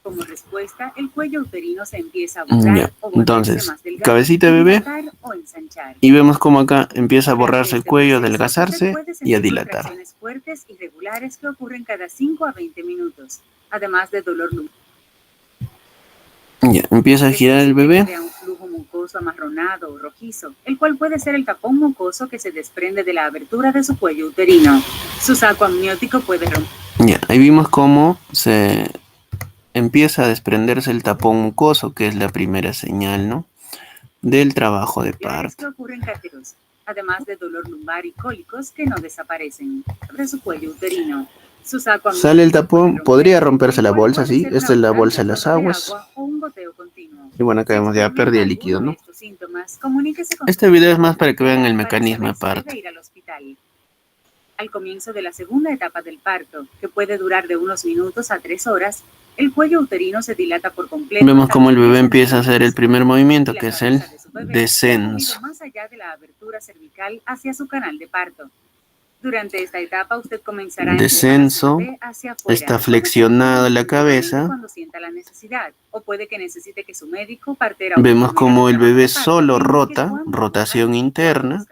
C: Como respuesta, el cuello uterino se empieza a borrar o
A: entonces,
C: más delgado,
A: cabecita de bebé, y vemos cómo acá empieza a borrarse el cuello, a adelgazarse y a dilatar.
C: Contracciones fuertes y regulares que ocurren cada 5 a 20 minutos, además de dolor lumbar.
A: Ya, empieza a girar el bebé.
C: Crea un flujo mucoso amarronado o rojizo, el cual puede ser el tapón mucoso que se desprende de la abertura de su cuello uterino. Su saco amniótico puede romper.
A: Ya, ahí vimos cómo se empieza a desprenderse el tapón mucoso, que es la primera señal, ¿no?, del trabajo de parto.
C: Que ocurren cáteros, además de dolor lumbar y cólicos que no desaparecen de su cuello uterino.
A: Sale el tapón, podría romperse la bolsa, ¿sí? Esta es la bolsa de las aguas. Y bueno, acá vemos ya pérdida de líquido, ¿no? Este video es más para que vean el mecanismo de parto.
C: Al comienzo de la segunda etapa del parto, que puede durar de unos minutos a 3 horas, el cuello uterino se dilata por completo.
A: Vemos cómo el bebé empieza a hacer el primer movimiento, que es el descenso.
C: Más allá de la abertura cervical hacia su canal de parto. Durante esta etapa usted comenzará a
A: descenso, hacia afuera, está flexionada la cabeza.
C: Cuando sienta la necesidad, o puede que necesite que su médico partera.
A: Vemos como el bebé solo rota, rotación interna,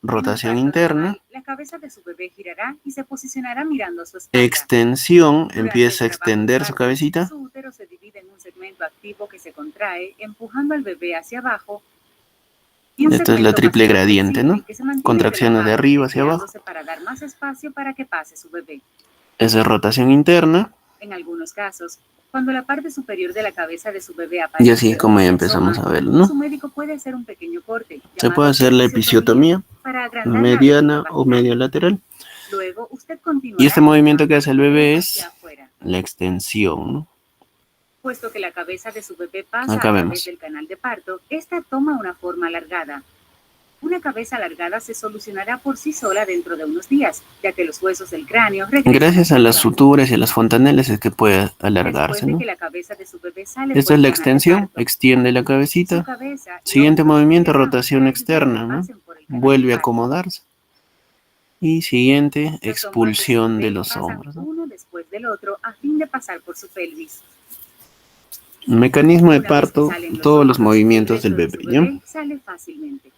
C: la cabeza de su bebé girará y se posicionará mirando su espalda.
A: Extensión, empieza a extender su cabecita.
C: Su útero se divide en un segmento activo que se contrae, empujando al bebé hacia abajo.
A: Esto es la triple gradiente, ¿no? Contracciones de arriba hacia abajo.
C: Para dar más espacio para que pase su bebé.
A: Esa es rotación interna.
C: En algunos casos, cuando la parte superior de la cabeza de su bebé aparece,
A: y así como ya empezamos a verlo, ¿no?
C: Su médico puede hacer un pequeño corte.
A: Se puede hacer la episiotomía mediana o medio lateral.
C: Luego, usted
A: y este movimiento que hace el bebé es la extensión, ¿no?
C: Puesto que la cabeza de su bebé pasa a través del canal de parto, esta toma una forma alargada. Una cabeza alargada se solucionará por sí sola dentro de unos días, ya que los huesos del cráneo regresan.
A: Gracias a las suturas y a las fontanelas es que puede alargarse, ¿no? Esta es la extensión, extiende la cabecita. Siguiente movimiento, rotación externa, ¿no? Vuelve a acomodarse. Y siguiente, expulsión de los hombros, ¿no?
C: Uno después del otro a fin de pasar por su pelvis.
A: Mecanismo de parto, todos los movimientos del bebé, ¿ya?
C: Sale fácilmente.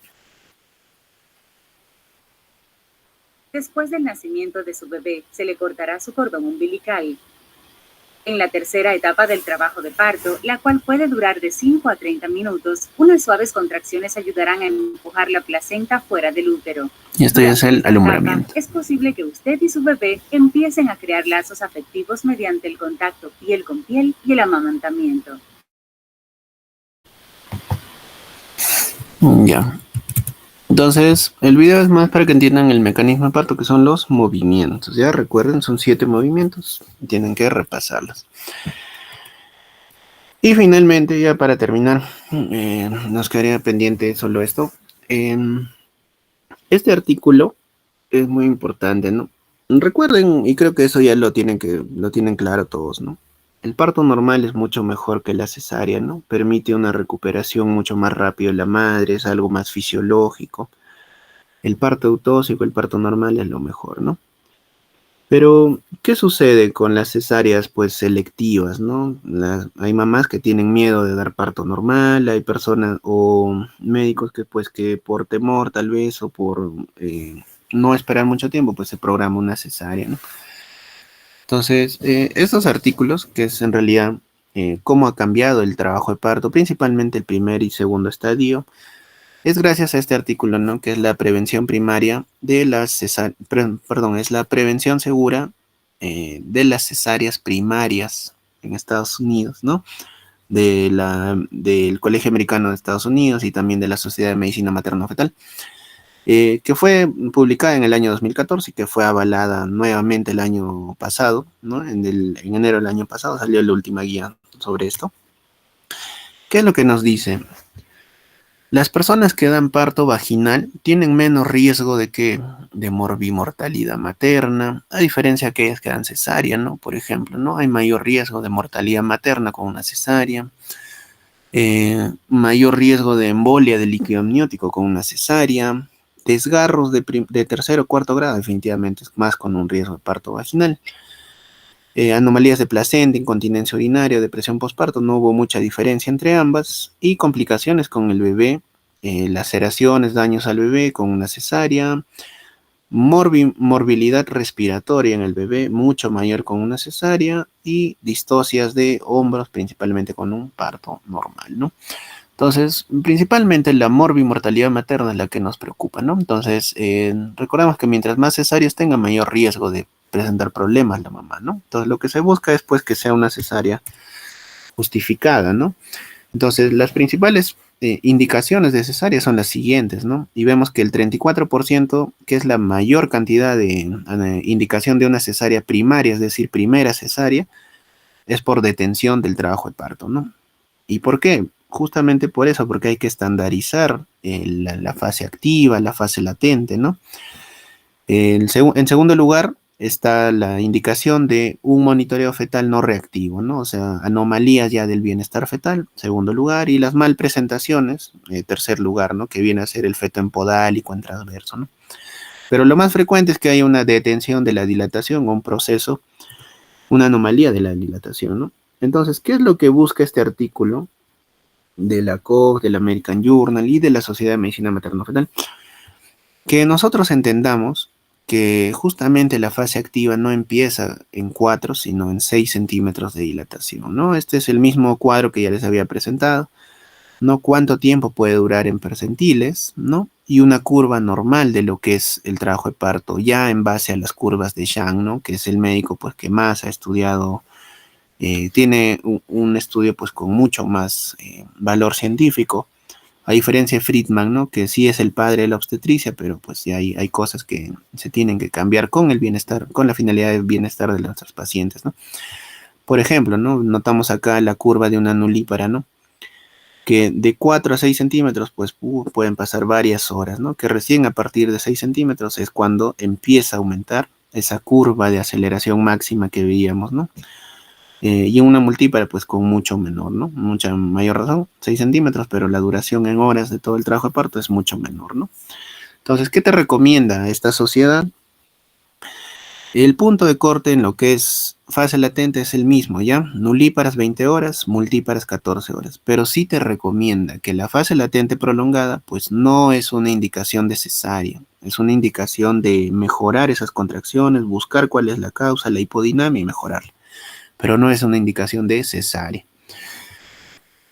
C: Después del nacimiento de su bebé, se le cortará su cordón umbilical. En la tercera etapa del trabajo de parto, la cual puede durar de 5 a 30 minutos, unas suaves contracciones ayudarán a empujar la placenta fuera del útero.
A: Y esto ya es el alumbramiento.
C: Es posible que usted y su bebé empiecen a crear lazos afectivos mediante el contacto piel con piel y el amamantamiento.
A: Ya. Entonces, el video es más para que entiendan el mecanismo de parto, que son los movimientos. Ya recuerden, son 7 movimientos. Tienen que repasarlos. Y finalmente, ya para terminar, nos quedaría pendiente solo esto. Este artículo es muy importante, ¿no? Recuerden, y creo que eso ya lo tienen claro todos, ¿no? El parto normal es mucho mejor que la cesárea, ¿no? Permite una recuperación mucho más rápido de la madre, es algo más fisiológico. El parto eutóxico, el parto normal es lo mejor, ¿no? Pero, ¿qué sucede con las cesáreas, pues, selectivas, ¿no? Hay mamás que tienen miedo de dar parto normal, hay personas o médicos que, pues, que por temor, tal vez, o por no esperar mucho tiempo, pues se programa una cesárea, ¿no? Entonces, estos artículos, que es en realidad cómo ha cambiado el trabajo de parto, principalmente el primer y segundo estadio, es gracias a este artículo, ¿no? Que es la prevención primaria de las perdón, es la prevención segura de las cesáreas primarias en Estados Unidos, ¿no? Del Colegio Americano de Estados Unidos y también de la Sociedad de Medicina Materno-Fetal, que fue publicada en el año 2014 y que fue avalada nuevamente el año pasado, ¿no? En enero del año pasado salió la última guía sobre esto. ¿Qué es lo que nos dice? Las personas que dan parto vaginal tienen menos riesgo de morbimortalidad materna, a diferencia de aquellas que dan cesárea, ¿no? Por ejemplo, ¿no? Hay mayor riesgo de mortalidad materna con una cesárea, mayor riesgo de embolia de líquido amniótico con una cesárea, desgarros de tercer o cuarto grado, definitivamente es más con un riesgo de parto vaginal. Anomalías de placenta, incontinencia urinaria, depresión postparto, no hubo mucha diferencia entre ambas, y complicaciones con el bebé, laceraciones, daños al bebé con una cesárea, morbilidad respiratoria en el bebé, mucho mayor con una cesárea, y distocias de hombros, principalmente con un parto normal, ¿no? Entonces, principalmente la morbimortalidad materna es la que nos preocupa, ¿no? Entonces, recordemos que mientras más cesáreas tenga, mayor riesgo de presentar problemas la mamá, ¿no? Entonces, lo que se busca es, pues, que sea una cesárea justificada, ¿no? Entonces, las principales indicaciones de cesárea son las siguientes, ¿no? Y vemos que el 34%, que es la mayor cantidad de indicación de una cesárea primaria, es decir, primera cesárea, es por detención del trabajo de parto, ¿no? ¿Y por qué? Justamente por eso, porque hay que estandarizar la fase activa, la fase latente, ¿no? En segundo lugar está la indicación de un monitoreo fetal no reactivo, ¿no? O sea, anomalías ya del bienestar fetal, segundo lugar, y las malpresentaciones, tercer lugar, ¿no? Que viene a ser el feto empodálico en transverso, ¿no? Pero lo más frecuente es que haya una detención de la dilatación o un proceso, una anomalía de la dilatación, ¿no? Entonces, ¿qué es lo que busca este artículo de la COG, del American Journal y de la Sociedad de Medicina Materno-Fetal? Que nosotros entendamos que justamente la fase activa no empieza en 4, sino en 6 centímetros de dilatación, ¿no? Este es el mismo cuadro que ya les había presentado, ¿no? Cuánto tiempo puede durar en percentiles, ¿no? Y una curva normal de lo que es el trabajo de parto, ya en base a las curvas de Shang, ¿no? Que es el médico, pues, que más ha estudiado, tiene un estudio, pues, con mucho más valor científico, a diferencia de Friedman, ¿no? Que sí es el padre de la obstetricia, pero pues ya hay cosas que se tienen que cambiar con el bienestar, con la finalidad del bienestar de nuestros pacientes, ¿no? Por ejemplo, ¿no? Notamos acá la curva de una nulípara, ¿no? Que de 4 a 6 centímetros, pues pueden pasar varias horas, ¿no? Que recién a partir de 6 centímetros es cuando empieza a aumentar esa curva de aceleración máxima que veíamos, ¿no? Y una multípara, pues con mucho menor, ¿no? Mucha mayor razón, 6 centímetros, pero la duración en horas de todo el trabajo de parto es mucho menor, ¿no? Entonces, ¿qué te recomienda esta sociedad? El punto de corte en lo que es fase latente es el mismo, ¿ya? Nulíparas 20 horas, multíparas 14 horas, pero sí te recomienda que la fase latente prolongada, pues no es una indicación de cesárea, es una indicación de mejorar esas contracciones, buscar cuál es la causa, la hipodinamia y mejorarla, pero no es una indicación de cesárea.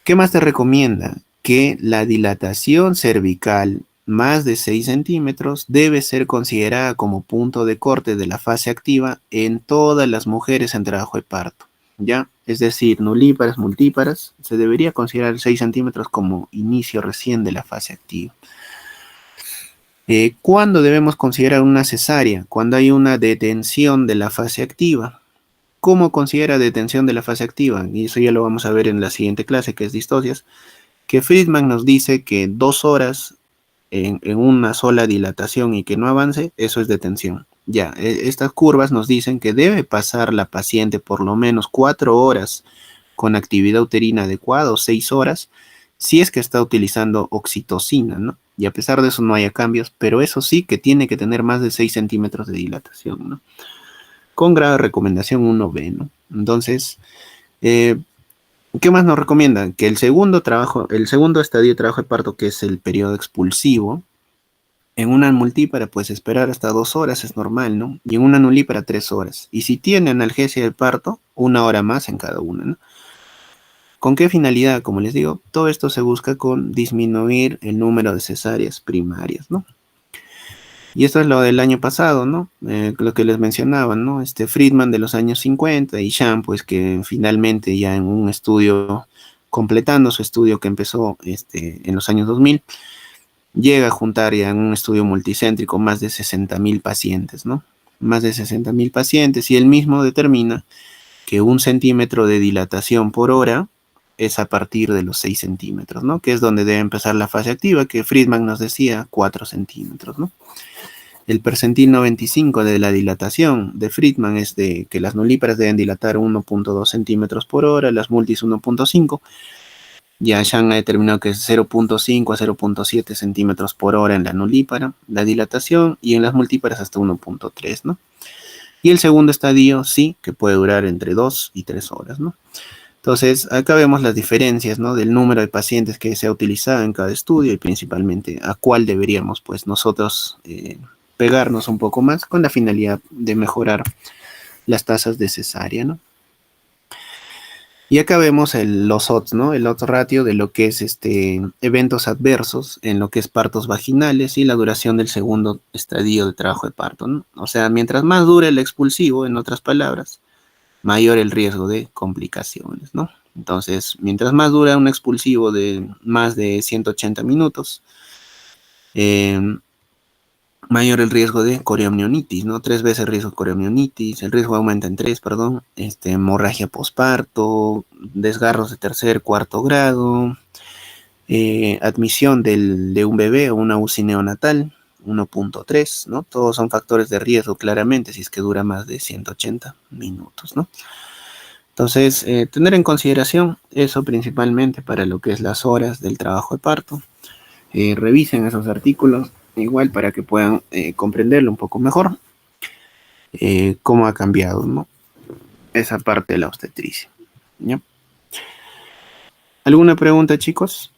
A: ¿Qué más te recomienda? Que la dilatación cervical más de 6 centímetros debe ser considerada como punto de corte de la fase activa en todas las mujeres en trabajo de parto, ¿ya? Es decir, nulíparas, multíparas, se debería considerar 6 centímetros como inicio recién de la fase activa. ¿Cuándo debemos considerar una cesárea? Cuando hay una detención de la fase activa. ¿Cómo considera detención de la fase activa? Y eso ya lo vamos a ver en la siguiente clase, que es distocias, que Friedman nos dice que 2 horas en una sola dilatación y que no avance, eso es detención. Ya, estas curvas nos dicen que debe pasar la paciente por lo menos 4 horas con actividad uterina adecuada o 6 horas, si es que está utilizando oxitocina, ¿no? Y a pesar de eso no haya cambios, pero eso sí que tiene que tener más de 6 centímetros de dilatación, ¿no? Con grado de recomendación 1B, ¿no? Entonces, ¿qué más nos recomiendan? Que el segundo estadio de trabajo de parto, que es el periodo expulsivo, En una multípara, pues esperar hasta 2 horas es normal, ¿no? Y en una nulípara 3 horas. Y si tiene analgesia del parto, 1 hora más en cada una, ¿no? ¿Con qué finalidad? Como les digo, todo esto se busca con disminuir el número de cesáreas primarias, ¿no? Y esto es lo del año pasado, ¿no? Lo que les mencionaba, ¿no? Friedman de los años 50 y Sham, pues que finalmente ya en un estudio, completando su estudio que empezó en los años 2000, llega a juntar ya en un estudio multicéntrico más de 60.000 pacientes, ¿no? Más de 60.000 pacientes y él mismo determina que 1 centímetro de dilatación por hora es a partir de los 6 centímetros, ¿no? Que es donde debe empezar la fase activa, que Friedman nos decía 4 centímetros, ¿no? El percentil 95 de la dilatación de Friedman es de que las nulíparas deben dilatar 1.2 centímetros por hora, las multis 1.5. Ya Shang ha determinado que es 0.5 a 0.7 centímetros por hora en la nulípara, la dilatación, y en las multíparas hasta 1.3, ¿no? Y el segundo estadio sí, que puede durar entre 2 y 3 horas, ¿no? Entonces, acá vemos las diferencias, ¿no? Del número de pacientes que se ha utilizado en cada estudio y principalmente a cuál deberíamos, pues, nosotros pegarnos un poco más con la finalidad de mejorar las tasas de cesárea, ¿no? Y acá vemos los odds, ¿no? El odds ratio de lo que es eventos adversos en lo que es partos vaginales y la duración del segundo estadio de trabajo de parto, ¿no? O sea, mientras más dure el expulsivo, en otras palabras, mayor el riesgo de complicaciones, ¿no? Entonces, mientras más dura un expulsivo de más de 180 minutos, mayor el riesgo de corioamnionitis, ¿no? 3 veces el riesgo de corioamnionitis, el riesgo aumenta en 3, perdón, hemorragia posparto, desgarros de 3er, 4 grado, admisión de un bebé o una UCI neonatal, 1.3, ¿no? Todos son factores de riesgo, claramente, si es que dura más de 180 minutos, ¿no? Entonces, tener en consideración eso principalmente para lo que es las horas del trabajo de parto. Revisen esos artículos, igual para que puedan comprenderlo un poco mejor, cómo ha cambiado, ¿no? Esa parte de la obstetricia, ¿ya? ¿Alguna pregunta, chicos?